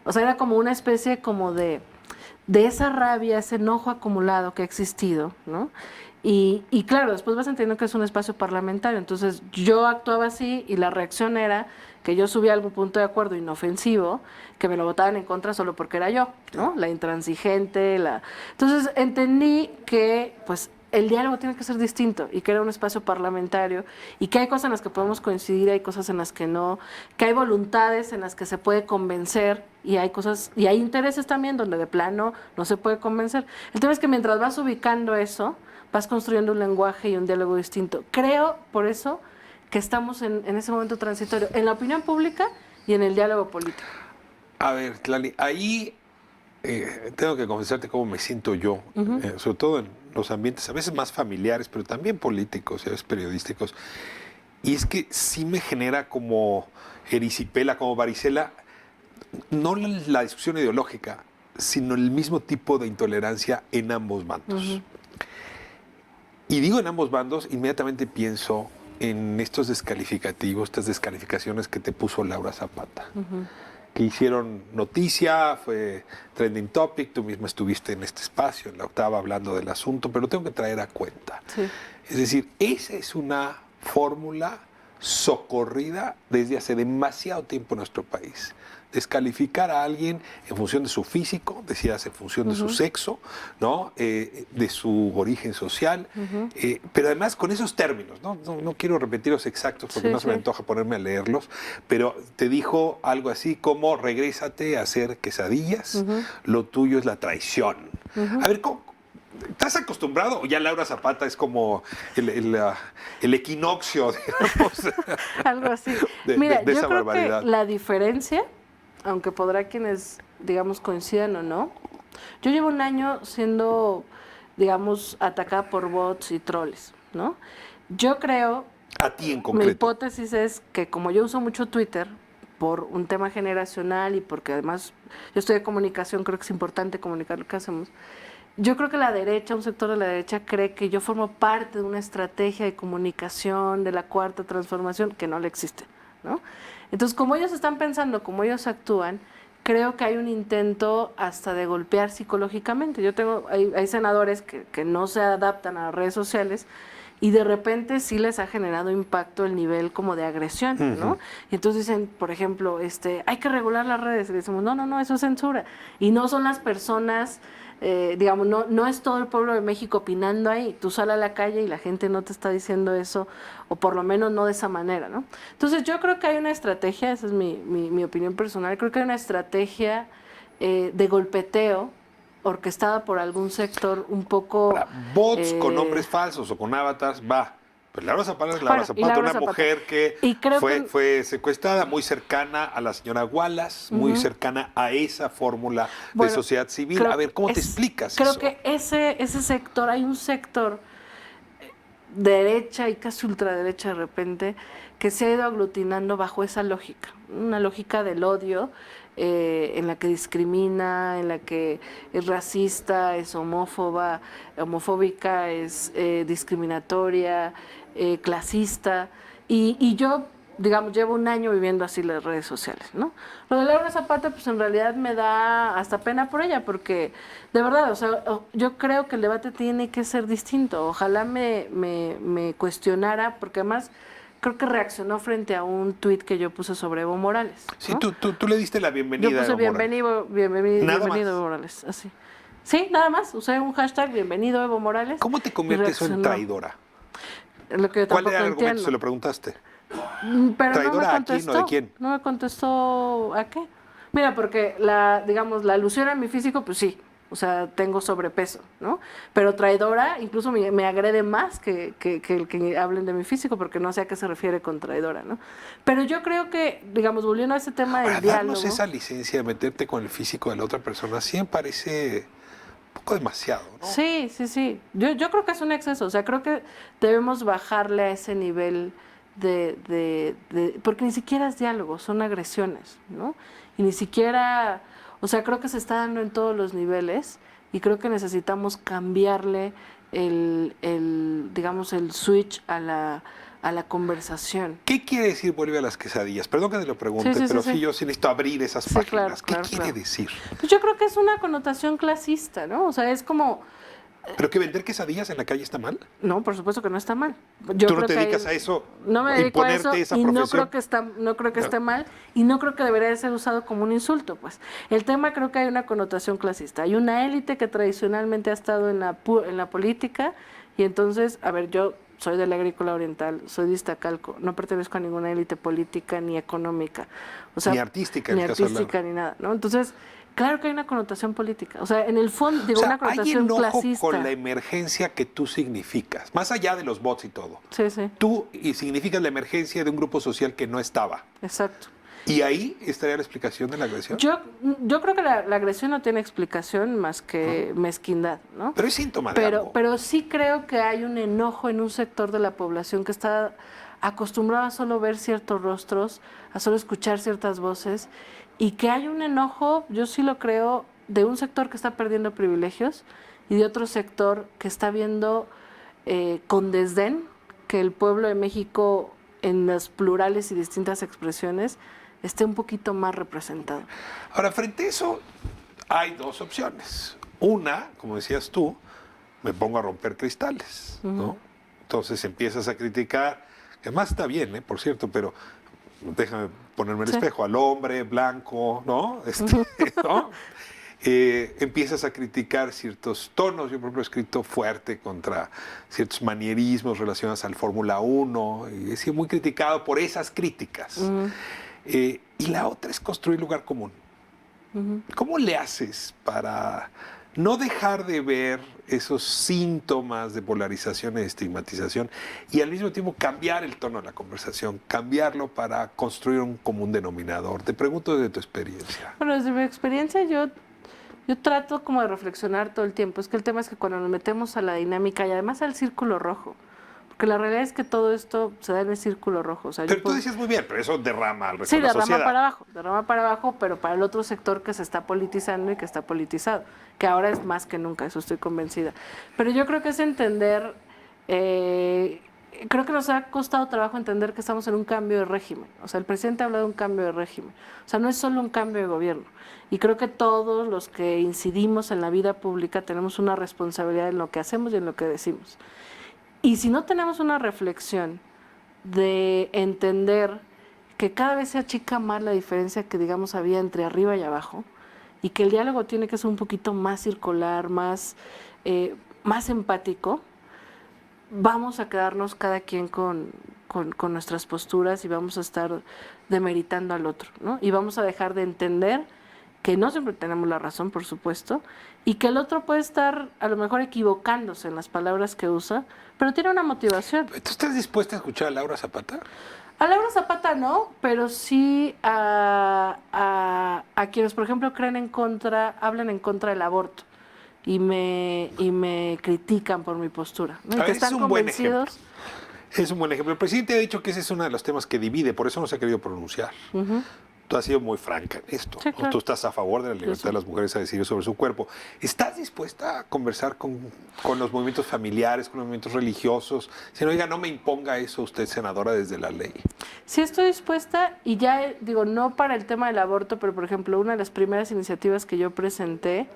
O sea, era como una especie como de esa rabia, ese enojo acumulado que ha existido, ¿no? Y claro, después vas entendiendo que es un espacio parlamentario, entonces yo actuaba así y la reacción era que yo subía algún punto de acuerdo inofensivo, que me lo votaban en contra solo porque era yo, ¿no? La intransigente, Entonces entendí que, pues, el diálogo tiene que ser distinto y que era un espacio parlamentario y que hay cosas en las que podemos coincidir, hay cosas en las que no, que hay voluntades en las que se puede convencer y hay cosas, y hay intereses también donde de plano no se puede convencer. El tema es que mientras vas ubicando eso, vas construyendo un lenguaje y un diálogo distinto. Creo, por eso, que estamos en ese momento transitorio, en la opinión pública y en el diálogo político. A ver, Tlali, ahí tengo que confesarte cómo me siento yo, sobre todo en los ambientes a veces más familiares, pero también políticos y a veces periodísticos. Y es que sí me genera como erisipela, como varicela, no la discusión ideológica, sino el mismo tipo de intolerancia en ambos bandos. Y digo en ambos bandos, inmediatamente pienso en estos descalificativos, estas descalificaciones que te puso Laura Zapata, que hicieron noticia, fue trending topic, tú misma estuviste en este espacio, en la octava, hablando del asunto, pero lo tengo que traer a cuenta. Sí. Es decir, esa es una fórmula socorrida desde hace demasiado tiempo en nuestro país. Descalificar a alguien en función de su físico, decías en función de su sexo, ¿no? De su origen social, pero además con esos términos, ¿no? No quiero repetir los exactos porque no se me antoja ponerme a leerlos, pero te dijo algo así como regrésate a hacer quesadillas, lo tuyo es la traición. A ver, ¿cómo? ¿Estás acostumbrado? Ya Laura Zapata es como el equinoccio, digamos. Algo así. Mira, de yo esa creo barbaridad. que la diferencia, aunque podrá quienes, digamos, coincidan o no, yo llevo un año siendo, digamos, atacada por bots y troles, ¿no? Yo creo... A ti en concreto. Mi hipótesis es que como yo uso mucho Twitter por un tema generacional y porque además yo estoy de comunicación, creo que es importante comunicar lo que hacemos. Yo creo que la derecha, un sector de la derecha, cree que yo formo parte de una estrategia de comunicación de la cuarta transformación que no le existe, ¿no? Entonces, como ellos están pensando, como ellos actúan, creo que hay un intento hasta de golpear psicológicamente. Yo tengo, hay senadores que no se adaptan a las redes sociales y de repente sí les ha generado impacto el nivel como de agresión, ¿no? Y entonces dicen, por ejemplo, hay que regular las redes. Y decimos, no, eso es censura. Y no son las personas... digamos, no es todo el pueblo de México opinando ahí. Tú sales a la calle y la gente no te está diciendo eso, o por lo menos no de esa manera, ¿no? Entonces yo creo que hay una estrategia, esa es mi opinión personal, creo que hay una estrategia de golpeteo orquestada por algún sector un poco... Bots con nombres falsos o con avatars, va. Pues Laura Zapata es Laura Zapata, una mujer que fue secuestrada, muy cercana a la señora Wallace, muy cercana a esa fórmula de sociedad civil. A ver, ¿cómo te explicas creo eso? Creo que ese sector, hay un sector derecha y casi ultraderecha de repente que se ha ido aglutinando bajo esa lógica, una lógica del odio, en la que discrimina, en la que es racista, es homofóbica, es discriminatoria, clasista, y yo, digamos, llevo un año viviendo así las redes sociales, ¿no? Lo de Laura Zapata, pues en realidad me da hasta pena por ella, porque de verdad, o sea, yo creo que el debate tiene que ser distinto. Ojalá me cuestionara, porque además creo que reaccionó frente a un tuit que yo puse sobre Evo Morales, ¿no? Sí, tú le diste la bienvenida. Yo puse bienvenido Evo Morales, así. Sí, nada más, usé un hashtag bienvenido Evo Morales. ¿Cómo te convierte eso en traidora? Lo que yo ¿Cuál era el argumento? entiendo. Se lo preguntaste. Pero ¿Traidora no me a quién o de quién? No me contestó a qué. Mira, porque digamos, la alusión a mi físico, pues sí. O sea, tengo sobrepeso, ¿no? Pero traidora, incluso me agrede más que el que hablen de mi físico, porque no sé a qué se refiere con traidora, ¿no? Pero yo creo que, digamos, volviendo a ese tema del diálogo... Darnos esa licencia de meterte con el físico de la otra persona sí me parece un poco demasiado, ¿no? Sí. Yo creo que es un exceso. O sea, creo que debemos bajarle a ese nivel porque ni siquiera es diálogo, son agresiones, ¿no? Y ni siquiera... O sea, creo que se está dando en todos los niveles y creo que necesitamos cambiarle digamos, el switch a la conversación. ¿Qué quiere decir vuelve a las quesadillas? Perdón que te lo pregunte, pero sí, yo sí necesito abrir esas páginas. ¿Qué quiere decir? Pues yo creo que es una connotación clasista, ¿no? O sea, es como... ¿Pero que vender quesadillas en la calle está mal? No, por supuesto que no está mal. ¿Tú no te dedicas a eso? No me dedico a eso esa y profesión? no creo que esté mal y no creo que debería ser usado como un insulto, pues. El tema creo que hay una connotación clasista. Hay una élite que tradicionalmente ha estado en la política y entonces, a ver, yo soy del Agrícola Oriental, soy de Iztacalco, no pertenezco a ninguna élite política ni económica. O sea, ni artística, ni nada, ¿no? Entonces... Claro que hay una connotación política. O sea, en el fondo, digo, una connotación hay enojo clasista. Con la emergencia que tú significas, más allá de los bots y todo. Sí. Tú significas la emergencia de un grupo social que no estaba. Exacto. ¿Y ahí estaría la explicación de la agresión? Yo creo que la agresión no tiene explicación más que mezquindad, ¿no? Pero es síntoma de algo. Pero sí creo que hay un enojo en un sector de la población que está acostumbrado a solo ver ciertos rostros, a solo escuchar ciertas voces, y que hay un enojo, yo sí lo creo, de un sector que está perdiendo privilegios y de otro sector que está viendo con desdén que el pueblo de México en las plurales y distintas expresiones esté un poquito más representado. Ahora, frente a eso, hay dos opciones. Una, como decías tú, me pongo a romper cristales, ¿no? Entonces empiezas a criticar que además está bien, por cierto, pero déjame ponerme el espejo, al hombre blanco, ¿no? ¿No? Empiezas a criticar ciertos tonos. Yo, por ejemplo, he escrito fuerte contra ciertos manierismos relacionados al Fórmula 1 y he sido muy criticado por esas críticas. Y la otra es construir lugar común. ¿Cómo le haces para no dejar de ver esos síntomas de polarización y de estigmatización y al mismo tiempo cambiar el tono de la conversación, cambiarlo para construir un común denominador? Te pregunto desde tu experiencia. Bueno, desde mi experiencia yo trato como de reflexionar todo el tiempo. Es que el tema es que cuando nos metemos a la dinámica y además al círculo rojo, porque la realidad es que todo esto se da en el círculo rojo. O sea, pero tú decías muy bien, pero eso derrama al resto de la sociedad. Sí, derrama para abajo, pero para el otro sector que se está politizando y que está politizado, que ahora es más que nunca, eso estoy convencida. Pero yo creo que es entender, creo que nos ha costado trabajo entender que estamos en un cambio de régimen. O sea, el presidente habla de un cambio de régimen. O sea, no es solo un cambio de gobierno. Y creo que todos los que incidimos en la vida pública tenemos una responsabilidad en lo que hacemos y en lo que decimos. Y si no tenemos una reflexión de entender que cada vez se achica más la diferencia que, digamos, había entre arriba y abajo, y que el diálogo tiene que ser un poquito más circular, más empático, vamos a quedarnos cada quien con nuestras posturas y vamos a estar demeritando al otro, ¿no? Y vamos a dejar de entender que no siempre tenemos la razón, por supuesto, y que el otro puede estar a lo mejor equivocándose en las palabras que usa, pero tiene una motivación. ¿Tú estás dispuesta a escuchar a Laura Zapata? A Laura Zapata no, pero sí a quienes, por ejemplo, hablan en contra del aborto y me critican por mi postura, ¿no? Y que están convencidos. Es un buen ejemplo. El presidente ha dicho que ese es uno de los temas que divide, por eso no se ha querido pronunciar. Tú has sido muy franca en esto. Sí, claro. Tú estás a favor de la libertad de las mujeres a decidir sobre su cuerpo. ¿Estás dispuesta a conversar con los movimientos familiares, con los movimientos religiosos? Si no, oiga, no me imponga eso usted, senadora, desde la ley. Sí estoy dispuesta y ya, digo, no para el tema del aborto, pero por ejemplo, una de las primeras iniciativas que yo presenté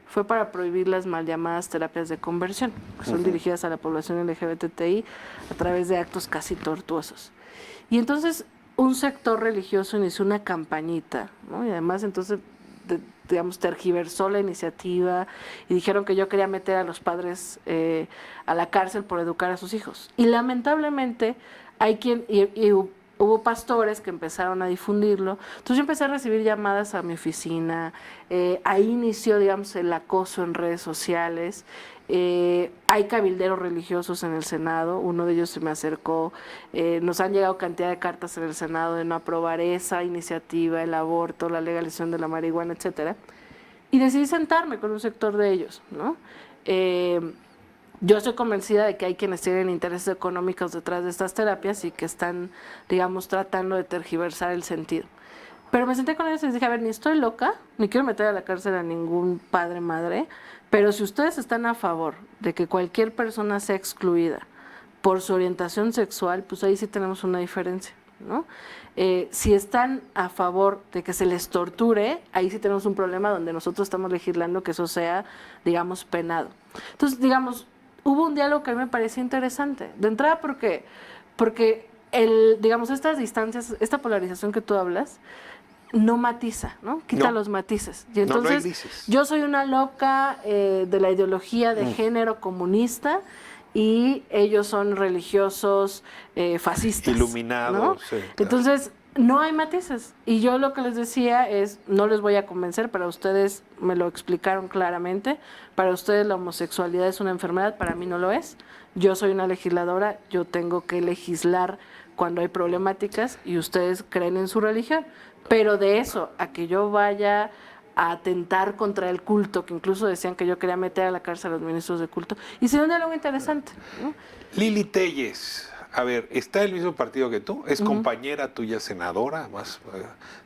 fue para prohibir las mal llamadas terapias de conversión, que son dirigidas a la población LGBTI a través de actos casi tortuosos. Y entonces un sector religioso inició una campañita, ¿no? Y además entonces, digamos, tergiversó la iniciativa y dijeron que yo quería meter a los padres a la cárcel por educar a sus hijos. Y lamentablemente hay quien, y hubo pastores que empezaron a difundirlo. Entonces yo empecé a recibir llamadas a mi oficina, ahí inició, digamos, el acoso en redes sociales. Hay cabilderos religiosos en el Senado, uno de ellos se me acercó, nos han llegado cantidad de cartas en el Senado de no aprobar esa iniciativa, el aborto, la legalización de la marihuana, etcétera. Y decidí sentarme con un sector de ellos, ¿no? Yo estoy convencida de que hay quienes tienen intereses económicos detrás de estas terapias y que están, digamos, tratando de tergiversar el sentido. Pero me senté con ellos y les dije, a ver, ni estoy loca, ni quiero meter a la cárcel a ningún padre, madre, pero si ustedes están a favor de que cualquier persona sea excluida por su orientación sexual, pues ahí sí tenemos una diferencia, ¿no? Si están a favor de que se les torture, ahí sí tenemos un problema donde nosotros estamos legislando que eso sea, digamos, penado. Entonces, digamos, hubo un diálogo que a mí me parecía interesante. De entrada porque digamos, estas distancias, esta polarización que tú hablas, no matiza, ¿no? Quita los matices. Y entonces, yo soy una loca de la ideología de género comunista y ellos son religiosos fascistas. Iluminados. ¿no? Sí, claro. Entonces, no hay matices. Y yo lo que les decía es, no les voy a convencer, para ustedes me lo explicaron claramente, para ustedes la homosexualidad es una enfermedad, para mí no lo es. Yo soy una legisladora, yo tengo que legislar cuando hay problemáticas y ustedes creen en su religión. Pero de eso a que yo vaya a atentar contra el culto, que incluso decían que yo quería meter a la cárcel a los ministros de culto, y sería un diálogo interesante, ¿no? Lili Téllez, a ver, está en el mismo partido que tú, es compañera tuya senadora, además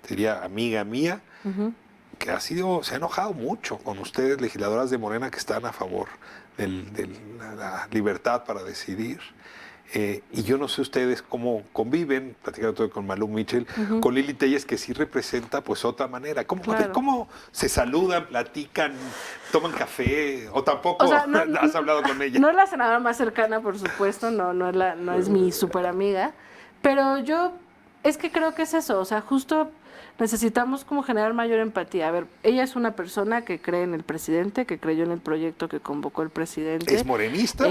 diría amiga mía, que se ha enojado mucho con ustedes, legisladoras de Morena, que están a favor de la libertad para decidir. Y yo no sé ustedes cómo conviven, platicando todo con Malú Mitchell, con Lili Telles, que sí representa pues otra manera. ¿Cómo se saludan, platican, toman café? ¿O tampoco has hablado con ella? No es la senadora más cercana, por supuesto, no es mi súper amiga, pero es que creo que es eso, o sea, justo necesitamos como generar mayor empatía. A ver, ella es una persona que cree en el presidente, que creyó en el proyecto que convocó el presidente. ¿Es morenista?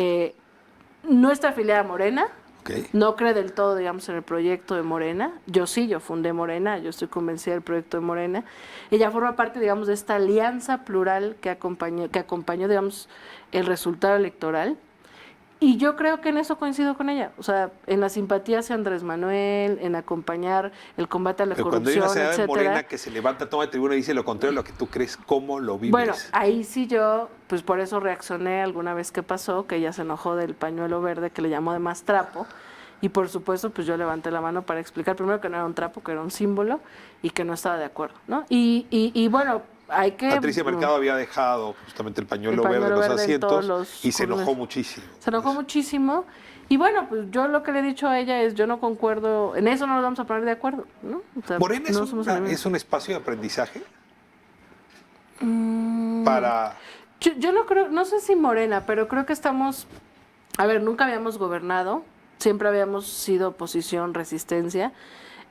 No está afiliada a Morena, Okay. No cree del todo, digamos, en el proyecto de Morena. Yo fundé Morena, yo estoy convencida del proyecto de Morena. Ella forma parte, digamos, de esta alianza plural que acompañó, digamos, el resultado electoral. Y yo creo que en eso coincido con ella. O sea, en la simpatía hacia Andrés Manuel, en acompañar el combate a la corrupción, cuando hay una senadora etcétera. Morena que se levanta, toma de tribuna y dice lo contrario a lo que tú crees, ¿cómo lo vives? Bueno, ahí sí yo, pues por eso reaccioné alguna vez que pasó, que ella se enojó del pañuelo verde que le llamó de más trapo. Y por supuesto, pues yo levanté la mano para explicar primero que no era un trapo, que era un símbolo y que no estaba de acuerdo, ¿no? Y bueno, hay que... Patricia Mercado había dejado justamente el pañuelo verde en los asientos y se enojó muchísimo. Se enojó muchísimo. Y bueno, pues yo lo que le he dicho a ella es, yo no concuerdo, en eso no nos vamos a poner de acuerdo, ¿no? O sea, ¿Morena es un espacio de aprendizaje? Para... Yo no creo, no sé si Morena, pero creo que estamos... A ver, nunca habíamos gobernado, siempre habíamos sido oposición, resistencia,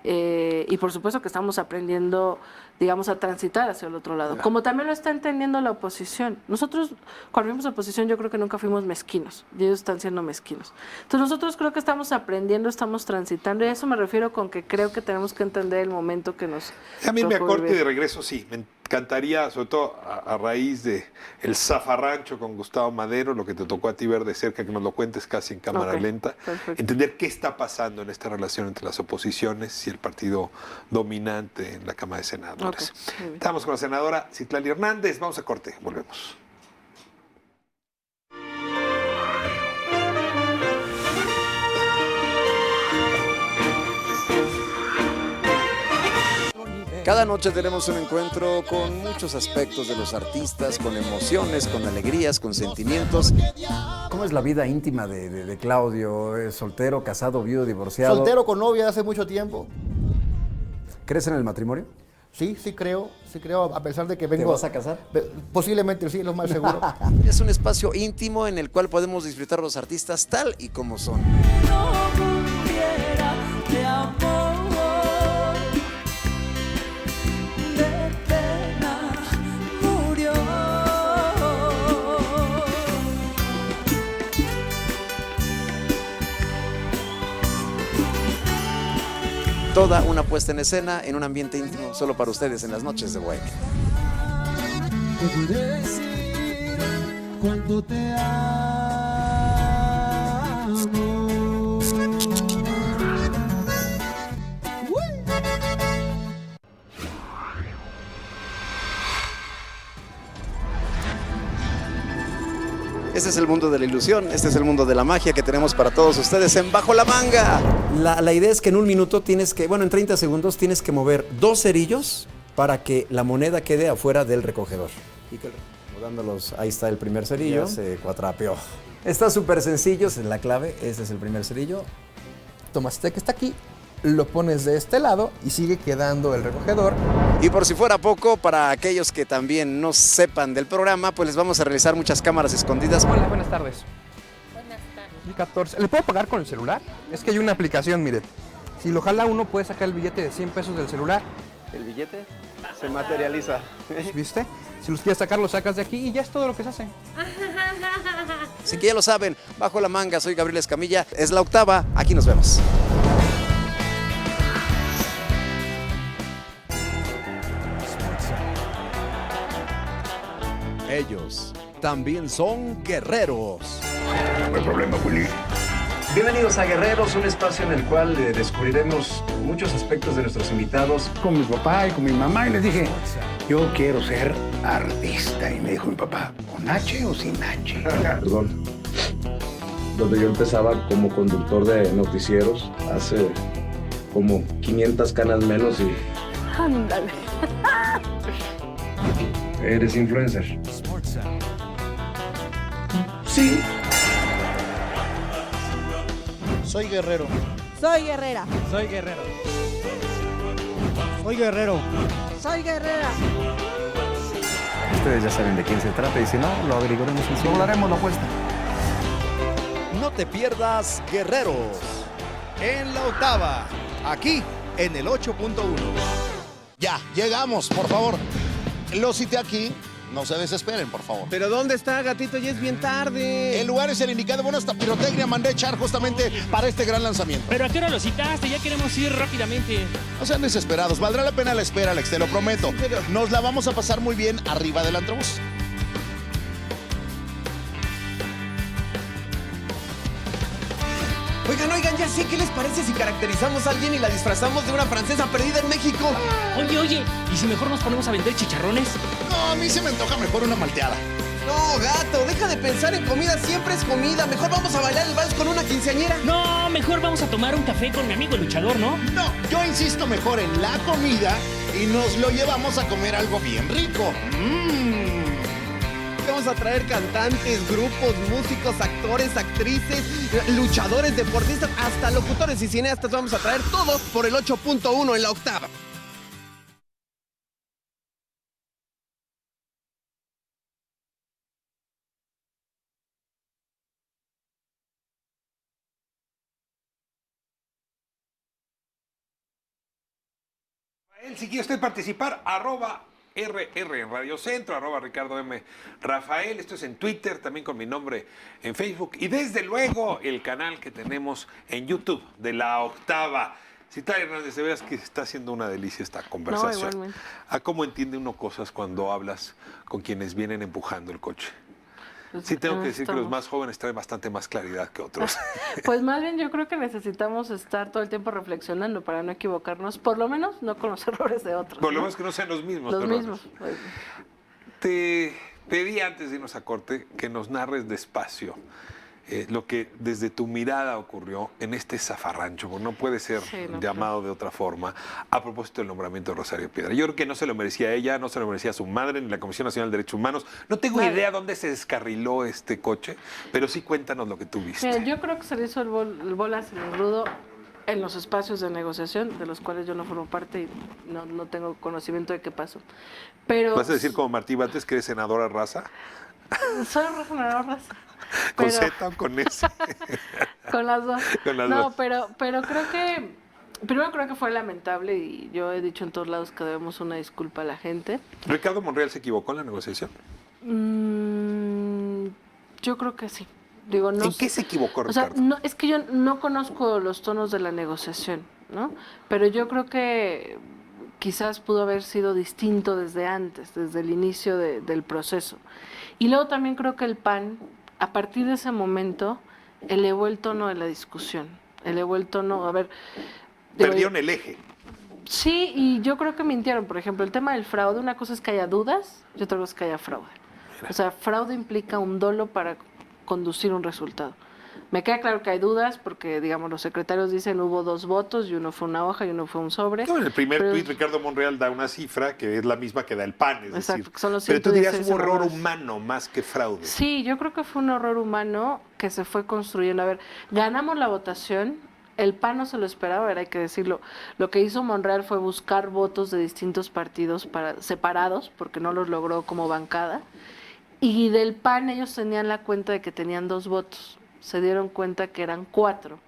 y por supuesto que estamos aprendiendo, digamos, a transitar hacia el otro lado, como también lo está entendiendo la oposición. Nosotros, cuando fuimos oposición, yo creo que nunca fuimos mezquinos, y ellos están siendo mezquinos. Entonces nosotros creo que estamos aprendiendo, estamos transitando, y a eso me refiero con que creo que tenemos que entender el momento que nos... A mí me acorte de regreso, sí, me encantaría, sobre todo a raíz de el zafarrancho con Gustavo Madero, lo que te tocó a ti ver de cerca, que nos lo cuentes casi en cámara lenta, entender qué está pasando en esta relación entre las oposiciones y el partido dominante en la Cámara de Senadores. Estamos con la senadora Citlali Hernández, vamos a corte, volvemos. Cada noche tenemos un encuentro con muchos aspectos de los artistas, con emociones, con alegrías, con sentimientos. ¿Cómo es la vida íntima de Claudio? ¿Es soltero, casado, viudo, divorciado? Soltero con novia hace mucho tiempo. ¿Crees en el matrimonio? Sí creo, a pesar de que vengo... ¿Te vas a casar? Posiblemente sí, lo más seguro. Es un espacio íntimo en el cual podemos disfrutar los artistas tal y como son. Toda una puesta en escena en un ambiente íntimo solo para ustedes en las noches de Bohemia. Te podré decir cuánto te amo. Este es el mundo de la ilusión, este es el mundo de la magia que tenemos para todos ustedes en Bajo la Manga. La idea es que en un minuto en 30 segundos tienes que mover 2 cerillos para que la moneda quede afuera del recogedor. Y que dándolos, ahí está el primer cerillo, se cuatrapeó. Está súper sencillo, esa es la clave, este es el primer cerillo. Tomas este que está aquí, lo pones de este lado y sigue quedando el recogedor. Y por si fuera poco, para aquellos que también no sepan del programa, pues les vamos a realizar muchas cámaras escondidas. Hola, buenas tardes. Buenas tardes. 14. ¿Le puedo pagar con el celular? Es que hay una aplicación, mire. Si lo jala uno, puede sacar el billete de 100 pesos del celular. El billete se materializa. ¿Viste? Si los quieres sacar, lo sacas de aquí y ya es todo lo que se hace. Así que ya lo saben, Bajo la Manga, soy Gabriel Escamilla, es la octava, aquí nos vemos. Ellos también son guerreros. No hay problema, Willy. Bienvenidos a Guerreros, un espacio en el cual descubriremos muchos aspectos de nuestros invitados. Con mi papá y con mi mamá y les dije, yo quiero ser artista. Y me dijo mi papá, ¿con H o sin H? Perdón. Donde yo empezaba como conductor de noticieros, hace como 500 canas menos y... Ándale. ¿Eres influencer? Sí. Soy guerrero. Soy guerrera. Soy guerrero. Soy guerrero. Soy guerrera. Ustedes ya saben de quién se trata y si no, lo averiguaremos en Doblaremos la apuesta. No te pierdas Guerreros en la octava, aquí en el 8.1. Ya, llegamos, por favor. Los cité aquí. No se desesperen, por favor. ¿Pero dónde está, gatito? Ya es bien tarde. El lugar es el indicado. Bueno, esta pirotecnia mandé a echar justamente para este gran lanzamiento. ¿Pero a qué hora lo citaste? Ya queremos ir rápidamente. No sean desesperados. Valdrá la pena la espera, Alex, te lo prometo. Nos la vamos a pasar muy bien arriba del antrobús. Oigan, ya sé, ¿qué les parece si caracterizamos a alguien y la disfrazamos de una francesa perdida en México? Oye, ¿y si mejor nos ponemos a vender chicharrones? No, a mí se me antoja mejor una malteada. No, gato, deja de pensar en comida, siempre es comida. Mejor vamos a bailar el vals con una quinceañera. No, mejor vamos a tomar un café con mi amigo el luchador, ¿no? No, yo insisto mejor en la comida y nos lo llevamos a comer algo bien rico. Vamos a traer cantantes, grupos, músicos, actores, actrices, luchadores, deportistas, hasta locutores y cineastas. Vamos a traer todo por el 8.1 en la octava. Si quiere usted participar, @RR en Radio Centro, @Ricardo M. Rafael, esto es en Twitter, también con mi nombre en Facebook y desde luego el canal que tenemos en YouTube de La Octava. Citlali Hernández, de veras que está haciendo una delicia esta conversación. igualmente. ¿A cómo entiende uno cosas cuando hablas con quienes vienen empujando el coche? Sí, tengo que decir que los más jóvenes traen bastante más claridad que otros. Pues más bien yo creo que necesitamos estar todo el tiempo reflexionando para no equivocarnos, por lo menos no con los errores de otros. Por lo menos que no sean los mismos. Los errores. mismos. Pues. Te pedí antes de irnos a corte que nos narres despacio lo que desde tu mirada ocurrió en este zafarrancho, porque no puede ser llamado de otra forma, a propósito del nombramiento de Rosario Piedra. Yo creo que no se lo merecía ella, no se lo merecía su madre, ni la Comisión Nacional de Derechos Humanos. No tengo idea dónde se descarriló este coche, pero sí cuéntanos lo que tú viste. Mira, yo creo que se le hizo el bolas en el rudo en los espacios de negociación, de los cuales yo no formo parte y no tengo conocimiento de qué pasó. Pero ¿vas a decir como Martí Bates que eres senadora raza? soy senadora raza. ¿Con Pero- Z o con S? Con las dos. Con las no, dos. pero creo que primero creo que fue lamentable y yo he dicho en todos lados que debemos una disculpa a la gente. ¿Ricardo Monreal se equivocó en la negociación? Yo creo que sí. Digo, no ¿En sé- qué se equivocó, O sea, Ricardo? no, es que yo no conozco los tonos de la negociación, ¿no? Pero yo creo que quizás pudo haber sido distinto desde antes, desde el inicio del proceso. Y luego también creo que el PAN, a partir de ese momento, elevó el tono de la discusión. Elevó el tono, a ver... digo, Perdieron el eje. Sí, y yo creo que mintieron. Por ejemplo, el tema del fraude, una cosa es que haya dudas y otra cosa es que haya fraude. O sea, fraude implica un dolo para conducir un resultado. Me queda claro que hay dudas porque, digamos, los secretarios dicen hubo 2 votos y uno fue una hoja y uno fue un sobre. No, en el primer Pero- tuit Ricardo Monreal da una cifra que es la misma que da el PAN, es Exacto, decir, que son los pero tú dirías 116 un error senadores. humano más que fraude. Sí, yo creo que fue un error humano que se fue construyendo. A ver, ganamos la votación, el PAN no se lo esperaba, a ver, hay que decirlo. Lo que hizo Monreal fue buscar votos de distintos partidos separados, porque no los logró como bancada. Y del PAN ellos tenían la cuenta de que tenían 2 votos. Se dieron cuenta que eran 4.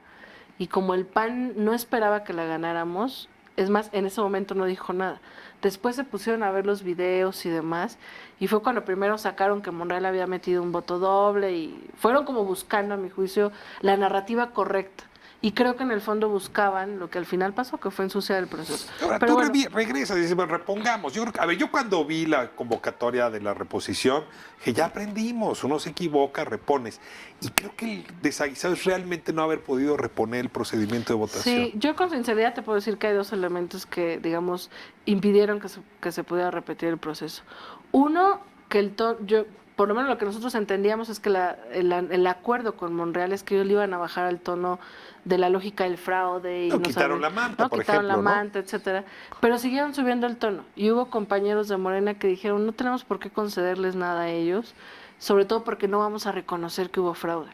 Y como el PAN no esperaba que la ganáramos, es más, en ese momento no dijo nada. Después se pusieron a ver los videos y demás, y fue cuando primero sacaron que Monreal había metido un voto doble, y fueron como buscando, a mi juicio, la narrativa correcta. Y creo que en el fondo buscaban lo que al final pasó, que fue ensuciar el proceso. Ahora Pero tú bueno, regresas y dices, bueno, repongamos. Yo, a ver, yo cuando vi la convocatoria de la reposición, que ya aprendimos, uno se equivoca, repones. Y creo que el desaguisado es realmente no haber podido reponer el procedimiento de votación. sí, yo con sinceridad te puedo decir que hay 2 elementos que, digamos, impidieron que se pudiera repetir el proceso. Uno, que por lo menos lo que nosotros entendíamos es que el acuerdo con Monreal es que ellos le iban a bajar al tono de la lógica del fraude. Y No, quitaron la manta, por quitaron ejemplo, la ¿no? manta, etcétera. Pero siguieron subiendo el tono. Y hubo compañeros de Morena que dijeron, no tenemos por qué concederles nada a ellos. sobre todo porque no vamos a reconocer que hubo fraude.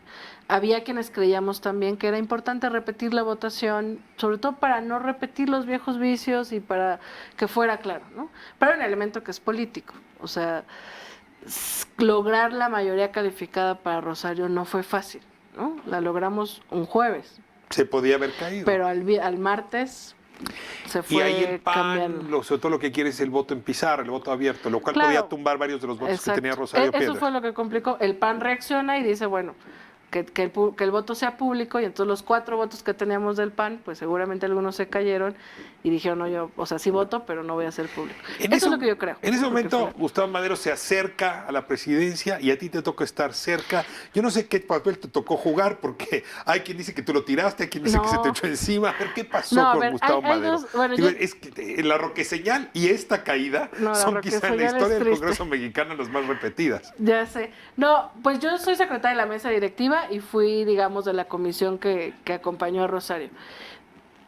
Había quienes creíamos también que era importante repetir la votación, sobre todo para no repetir los viejos vicios y para que fuera claro, ¿no? Pero hay un elemento que es político, o sea, lograr la mayoría calificada para Rosario no fue fácil, ¿no? La logramos un jueves. Se podía haber caído. Pero al martes se fue y ahí el PAN, cambiando. sobre todo lo que quiere es el voto en pizarra, el voto abierto, lo cual Claro. podía tumbar varios de los votos Exacto. que tenía Rosario Eso Piedra. fue lo que complicó. El PAN reacciona y dice, bueno, que el voto sea público, y entonces los 4 votos que teníamos del PAN, pues seguramente algunos se cayeron y dijeron, no, yo, o sea, sí voto, pero no voy a ser público. Eso es lo que yo creo. En ese Eso es lo que momento, fue. Gustavo Madero se acerca a la presidencia y a ti te toca estar cerca. Yo no sé qué papel te tocó jugar, porque hay quien dice que tú lo tiraste, hay quien dice que se te echó encima. A ver, ¿qué pasó No, a con ver, Gustavo hay Madero? dos- bueno, Digo, yo- es que la roqueseñal y esta caída No, la son quizá en la roqueseñal es historia del triste. Congreso mexicano las más repetidas. Ya sé. No, pues yo soy secretaria de la mesa directiva y fui, digamos, de la comisión que acompañó a Rosario.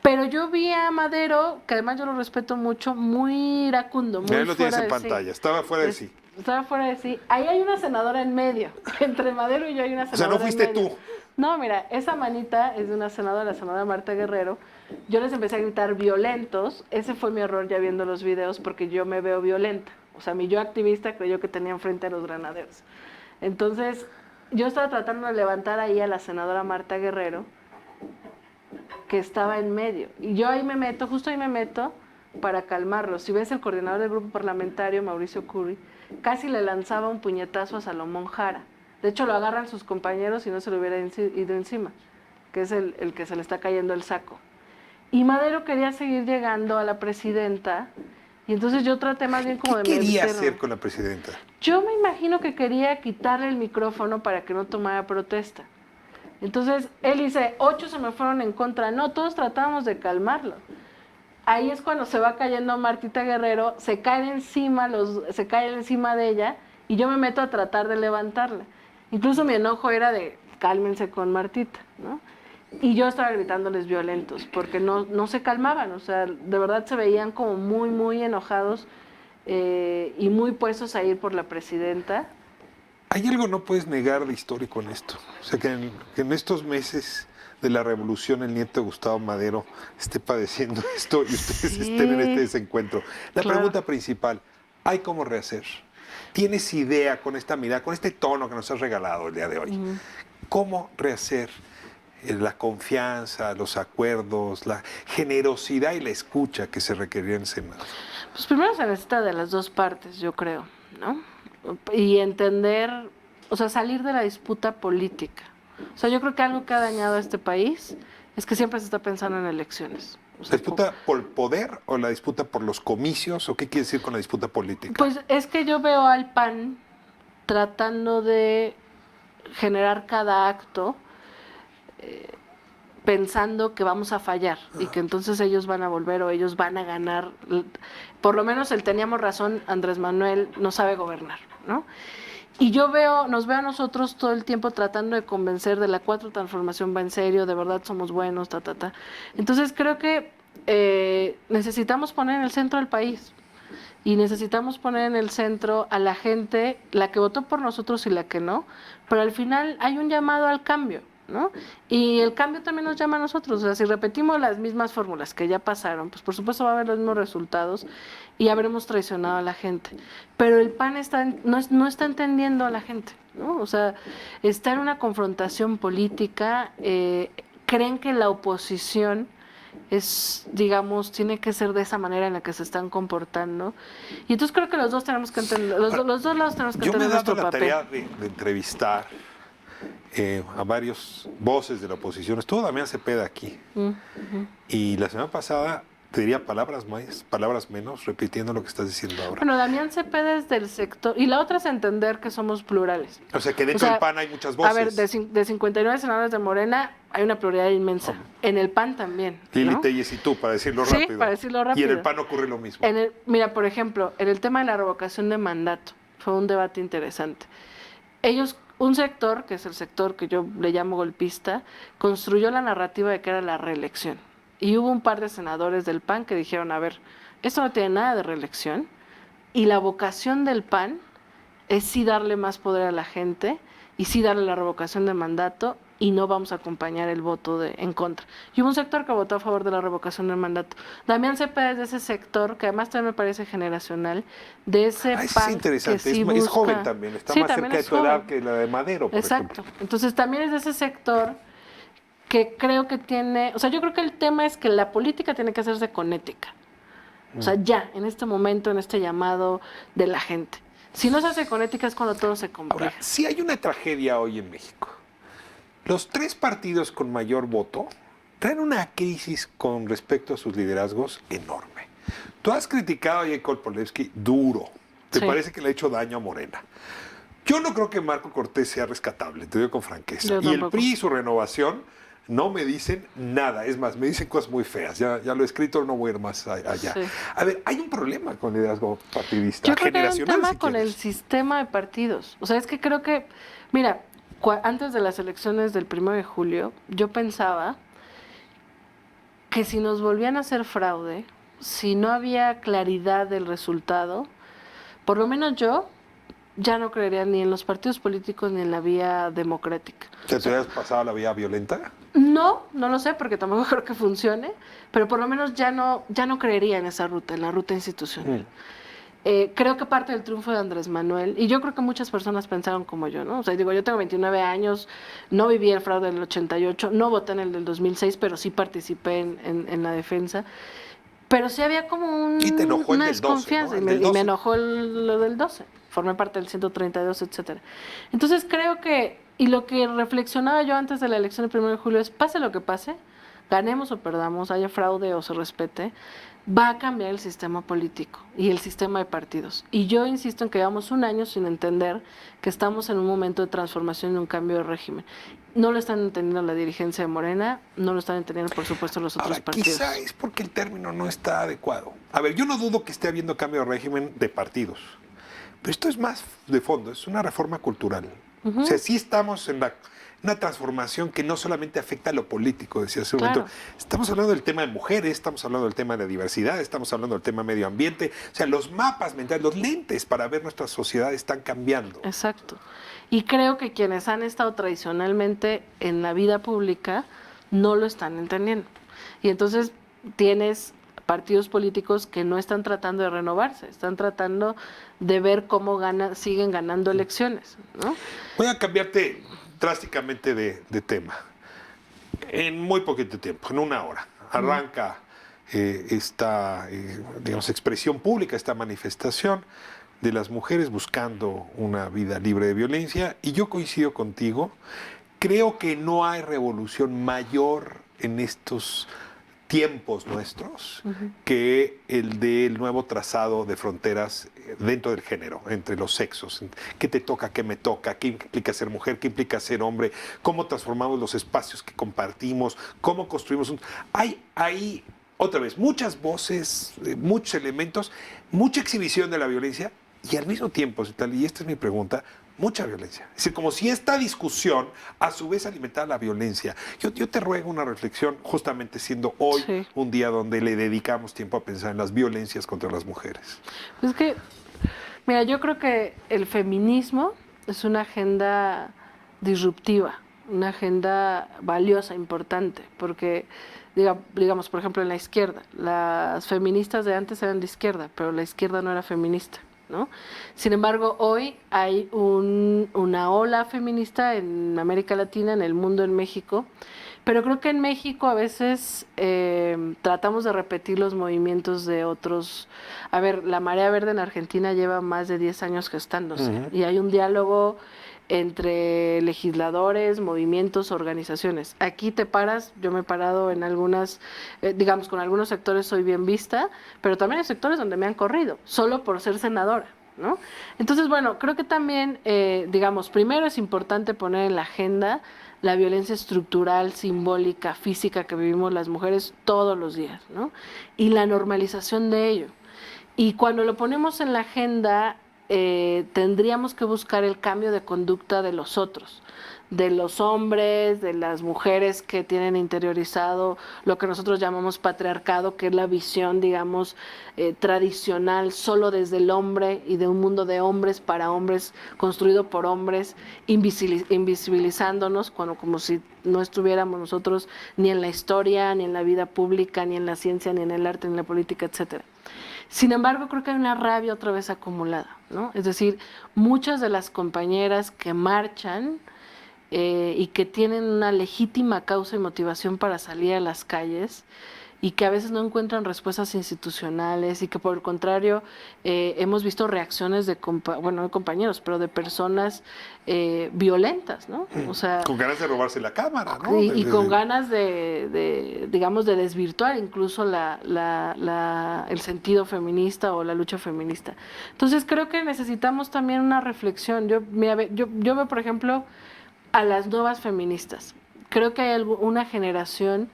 Pero yo vi a Madero, que además yo lo respeto mucho, muy iracundo, muy Ahí lo tienes fuera en de sí. pantalla, estaba fuera de sí. Estaba fuera de sí. Ahí hay una senadora en medio. Entre Madero y yo hay una O sea, senadora no fuiste en medio. tú. No, mira, esa manita es de una senadora, la senadora Marta Guerrero. Yo les empecé a gritar violentos. Ese fue mi error ya viendo los videos, porque yo me veo violenta. O sea, mi yo activista creyó que tenía enfrente a los granaderos. Entonces, yo estaba tratando de levantar ahí a la senadora Marta Guerrero, que estaba en medio. Y yo ahí me meto, justo ahí me meto, para calmarlo. Si ves, el coordinador del grupo parlamentario, Mauricio Curi, casi le lanzaba un puñetazo a Salomón Jara. De hecho, lo agarran sus compañeros y no se le hubiera ido encima, que es el que se le está cayendo el saco. Y Madero quería seguir llegando a la presidenta, y entonces yo traté más bien como ¿Qué de quería meterme. hacer con la presidenta? Yo me imagino que quería quitarle el micrófono para que no tomara protesta. Entonces, él dice, 8 se me fueron en contra. No, todos tratábamos de calmarlo. Ahí es cuando se va cayendo Martita Guerrero, se caen encima de ella, y yo me meto a tratar de levantarla. Incluso mi enojo era de, cálmense con Martita, ¿no? Y yo estaba gritándoles violentos, porque no se calmaban, o sea, de verdad se veían como muy, muy enojados y muy puestos a ir por la presidenta. Hay algo no puedes negar de histórico en esto. O sea, que en estos meses de la revolución el nieto de Gustavo Madero esté padeciendo esto y ustedes Sí. estén en este desencuentro. La Claro. pregunta principal, ¿hay cómo rehacer? ¿Tienes idea con esta mirada, con este tono que nos has regalado el día de hoy? ¿Cómo rehacer la confianza, los acuerdos, la generosidad y la escucha que se requería en el Senado? Pues primero se necesita de las dos partes, yo creo, ¿no? Y entender, o sea, salir de la disputa política. O sea, yo creo que algo que ha dañado a este país es que siempre se está pensando en elecciones. O ¿La sea, disputa por el poder o la disputa por los comicios? ¿O qué quiere decir con la disputa política? pues es que yo veo al PAN tratando de generar cada acto pensando que vamos a fallar y que entonces ellos van a volver o ellos van a ganar. Por lo menos el teníamos razón, Andrés Manuel no sabe gobernar, ¿no? Y nos veo a nosotros todo el tiempo tratando de convencer de la 4 transformación va en serio, de verdad somos buenos, Entonces creo que necesitamos poner en el centro al país y necesitamos poner en el centro a la gente, la que votó por nosotros y la que no, pero al final hay un llamado al cambio, ¿no? Y el cambio también nos llama a nosotros. O sea, si repetimos las mismas fórmulas que ya pasaron, pues por supuesto va a haber los mismos resultados y habremos traicionado a la gente. Pero el PAN no está entendiendo a la gente, ¿no? O sea, está en una confrontación política, creen que la oposición es, digamos, tiene que ser de esa manera en la que se están comportando. Y entonces creo que los dos tenemos que entender, los dos lados tenemos que Yo me he entender dado nuestro la papel. tarea de entrevistar a varios voces de la oposición. Estuvo Damián Cepeda aquí. Y la semana pasada te diría palabras más, palabras menos, repitiendo lo que estás diciendo ahora. Bueno, Damián Cepeda es del sector, y la otra es entender que somos plurales. O sea, que dentro del PAN hay muchas voces. A ver, de 59 senadores de Morena hay una pluralidad inmensa. En el PAN también. Lili ¿no? Telles y tú, para decirlo Sí, rápido. para decirlo Y en rápido. el PAN ocurre lo mismo. Mira, por ejemplo, en el tema de la revocación de mandato, fue un debate interesante. Un sector, que es el sector que yo le llamo golpista, construyó la narrativa de que era la reelección. Y hubo un par de senadores del PAN que dijeron, a ver, esto no tiene nada de reelección, y la vocación del PAN es sí darle más poder a la gente y sí darle la revocación de mandato y no vamos a acompañar el voto en contra. Y hubo un sector que votó a favor de la revocación del mandato. Damián Cepeda es de ese sector, que además también me parece generacional, de ese Es PAN interesante, que sí es busca... joven también, está Sí, más también cerca de es tu edad joven. que la de Madero, por Exacto. ejemplo. Entonces también es de ese sector que creo que tiene... O sea, yo creo que el tema es que la política tiene que hacerse con ética. O sea, ya, en este momento, en este llamado de la gente. Si no se hace con ética es cuando todo se complica. Ahora, sí hay una tragedia hoy en México. Los 3 partidos con mayor voto traen una crisis con respecto a sus liderazgos enorme. Tú has criticado a Jacob Polewski duro. ¿Te Sí. parece que le ha hecho daño a Morena? Yo no creo que Marco Cortés sea rescatable, te digo con franqueza. Yo Y el tampoco. PRI y su renovación no me dicen nada. Es más, me dicen cosas muy feas. Ya lo he escrito, no voy a ir más allá. Sí. A ver, hay un problema con el liderazgo partidista, Yo creo que hay un generacional, tema si con quieres. el sistema de partidos. O sea, es que creo que, mira, antes de las elecciones del 1 de julio, yo pensaba que si nos volvían a hacer fraude, si no había claridad del resultado, por lo menos yo ya no creería ni en los partidos políticos ni en la vía democrática. ¿Te hubieras pasado la vía violenta? No lo sé porque tampoco creo que funcione, pero por lo menos ya no creería en esa ruta, en la ruta institucional. Creo que parte del triunfo de Andrés Manuel, y yo creo que muchas personas pensaron como yo, ¿no? O sea, digo, yo tengo 29 años, no viví el fraude del 88, no voté en el del 2006, pero sí participé en la defensa. Pero sí había como Y te enojó el una del 12, ¿no? desconfianza, El y del me 12. enojó lo del 12. Formé parte del 132, etcétera. Entonces creo que, y lo que reflexionaba yo antes de la elección del 1 de julio es, pase lo que pase, ganemos o perdamos, haya fraude o se respete, va a cambiar el sistema político y el sistema de partidos. Y yo insisto en que llevamos un año sin entender que estamos en un momento de transformación y un cambio de régimen. No lo están entendiendo la dirigencia de Morena, no lo están entendiendo, por supuesto, los otros partidos. Quizá es porque el término no está adecuado. A ver, yo no dudo que esté habiendo cambio de régimen de partidos, pero esto es más de fondo, es una reforma cultural. O sea, sí estamos en una transformación que no solamente afecta a lo político, decía hace un Claro. momento. Estamos hablando del tema de mujeres, estamos hablando del tema de la diversidad, estamos hablando del tema medio ambiente. O sea, los mapas mentales, los lentes para ver nuestra sociedad están cambiando. Exacto. Y creo que quienes han estado tradicionalmente en la vida pública no lo están entendiendo. Y entonces tienes partidos políticos que no están tratando de renovarse, están tratando de ver cómo siguen ganando elecciones, ¿no? Voy a cambiarte drásticamente de tema. En muy poquito tiempo, en una hora, arranca esta, digamos, expresión pública, esta manifestación de las mujeres buscando una vida libre de violencia, y yo coincido contigo. Creo que no hay revolución mayor en estos tiempos nuestros que el del nuevo trazado de fronteras dentro del género, entre los sexos. ¿Qué te toca, qué me toca? ¿Qué implica ser mujer? ¿Qué implica ser hombre? ¿Cómo transformamos los espacios que compartimos? ¿Cómo construimos un...? Hay, otra vez, muchas voces, muchos elementos, mucha exhibición de la violencia y al mismo tiempo, y esta es mi pregunta, mucha violencia. Es decir, como si esta discusión a su vez alimentara la violencia. Yo te ruego una reflexión, justamente siendo hoy un día donde le dedicamos tiempo a pensar en las violencias contra las mujeres. Pues que, mira, yo creo que el feminismo es una agenda disruptiva, una agenda valiosa, importante, porque, digamos, por ejemplo, en la izquierda, las feministas de antes eran de izquierda, pero la izquierda no era feminista, ¿no? Sin embargo, hoy hay una ola feminista en América Latina, en el mundo, en México, pero creo que en México a veces tratamos de repetir los movimientos de otros. A ver, la Marea Verde en Argentina lleva más de 10 años gestándose y hay un diálogo entre legisladores, movimientos, organizaciones. Aquí te paras, yo me he parado en algunas, digamos, con algunos sectores soy bien vista, pero también hay sectores donde me han corrido, solo por ser senadora, ¿no? Entonces, bueno, creo que también, digamos, primero es importante poner en la agenda la violencia estructural, simbólica, física que vivimos las mujeres todos los días, ¿no? Y la normalización de ello. Y cuando lo ponemos en la agenda, tendríamos que buscar el cambio de conducta de los otros, de los hombres, de las mujeres que tienen interiorizado lo que nosotros llamamos patriarcado, que es la visión, digamos, tradicional, solo desde el hombre y de un mundo de hombres para hombres, construido por hombres, invisibilizándonos, como si no estuviéramos nosotros ni en la historia, ni en la vida pública, ni en la ciencia, ni en el arte, ni en la política, etcétera. Sin embargo, creo que hay una rabia otra vez acumulada, ¿no? Es decir, muchas de las compañeras que marchan y que tienen una legítima causa y motivación para salir a las calles y que a veces no encuentran respuestas institucionales y que por el contrario hemos visto reacciones de, no de compañeros, pero de personas violentas, ¿no? O sea, con ganas de robarse la cámara, ¿no? Y con ganas digamos, de desvirtuar incluso el sentido feminista o la lucha feminista. Entonces creo que necesitamos también una reflexión. Yo veo, por ejemplo, a las nuevas feministas. Creo que hay una generación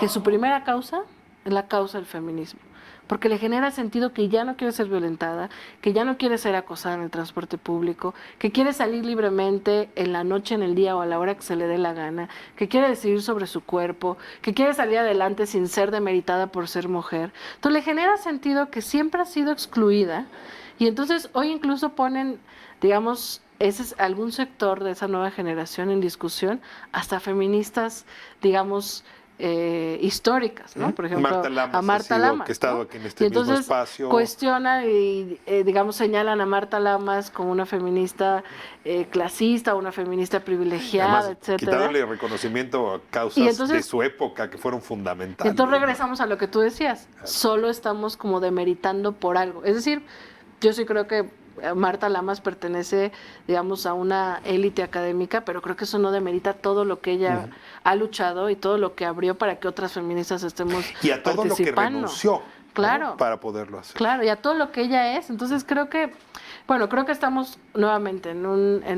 que su primera causa es la causa del feminismo, porque le genera sentido que ya no quiere ser violentada, que ya no quiere ser acosada en el transporte público, que quiere salir libremente en la noche, en el día o a la hora que se le dé la gana, que quiere decidir sobre su cuerpo, que quiere salir adelante sin ser demeritada por ser mujer. Entonces le genera sentido que siempre ha sido excluida y entonces hoy incluso ponen, digamos, ese es algún sector de esa nueva generación en discusión, hasta feministas, digamos, históricas, ¿no? Por ejemplo, a Marta Lamas, que ha estado, ¿no?, aquí en este mismo espacio. Cuestiona y, digamos, señalan a Marta Lamas como una feminista clasista, una feminista privilegiada, además, etcétera. quitándole reconocimiento a causas entonces, de su época que fueron fundamentales. Entonces regresamos a lo que tú decías, solo estamos como demeritando por algo. Es decir, yo sí creo que Marta Lamas pertenece, digamos, a una élite académica, pero creo que eso no demerita todo lo que ella ha luchado y todo lo que abrió para que otras feministas estemos y a todo lo que renunció, claro, ¿no?, para poderlo hacer. Claro, y a todo lo que ella es. Entonces creo que estamos nuevamente en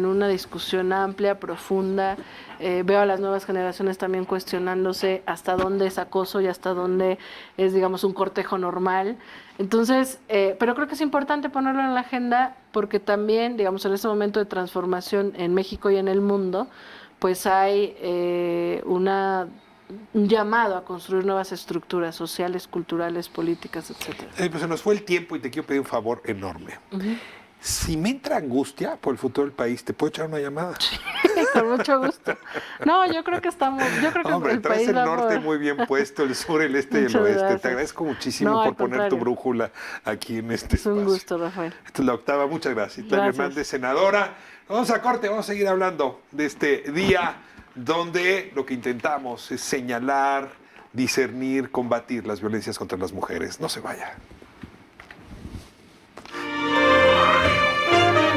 una discusión amplia, profunda. Veo a las nuevas generaciones también cuestionándose hasta dónde es acoso y hasta dónde es, digamos, un cortejo normal. Entonces, pero creo que es importante ponerlo en la agenda porque también, digamos, en este momento de transformación en México y en el mundo, pues hay un llamado a construir nuevas estructuras sociales, culturales, políticas, etcétera. Pues se nos fue el tiempo y te quiero pedir un favor enorme. Si me entra angustia por el futuro del país, ¿te puedo echar una llamada? Sí, con mucho gusto. No, yo creo que Hombre, el traes país el norte muy bien puesto, el sur, el este y el oeste. Gracias. Te agradezco muchísimo por poner tu brújula aquí en este espacio. Es un gusto, Rafael. Esta es la octava, muchas gracias. Tania Hernández, senadora. Vamos a corte, vamos a seguir hablando de este día donde lo que intentamos es señalar, discernir, combatir las violencias contra las mujeres. No se vaya.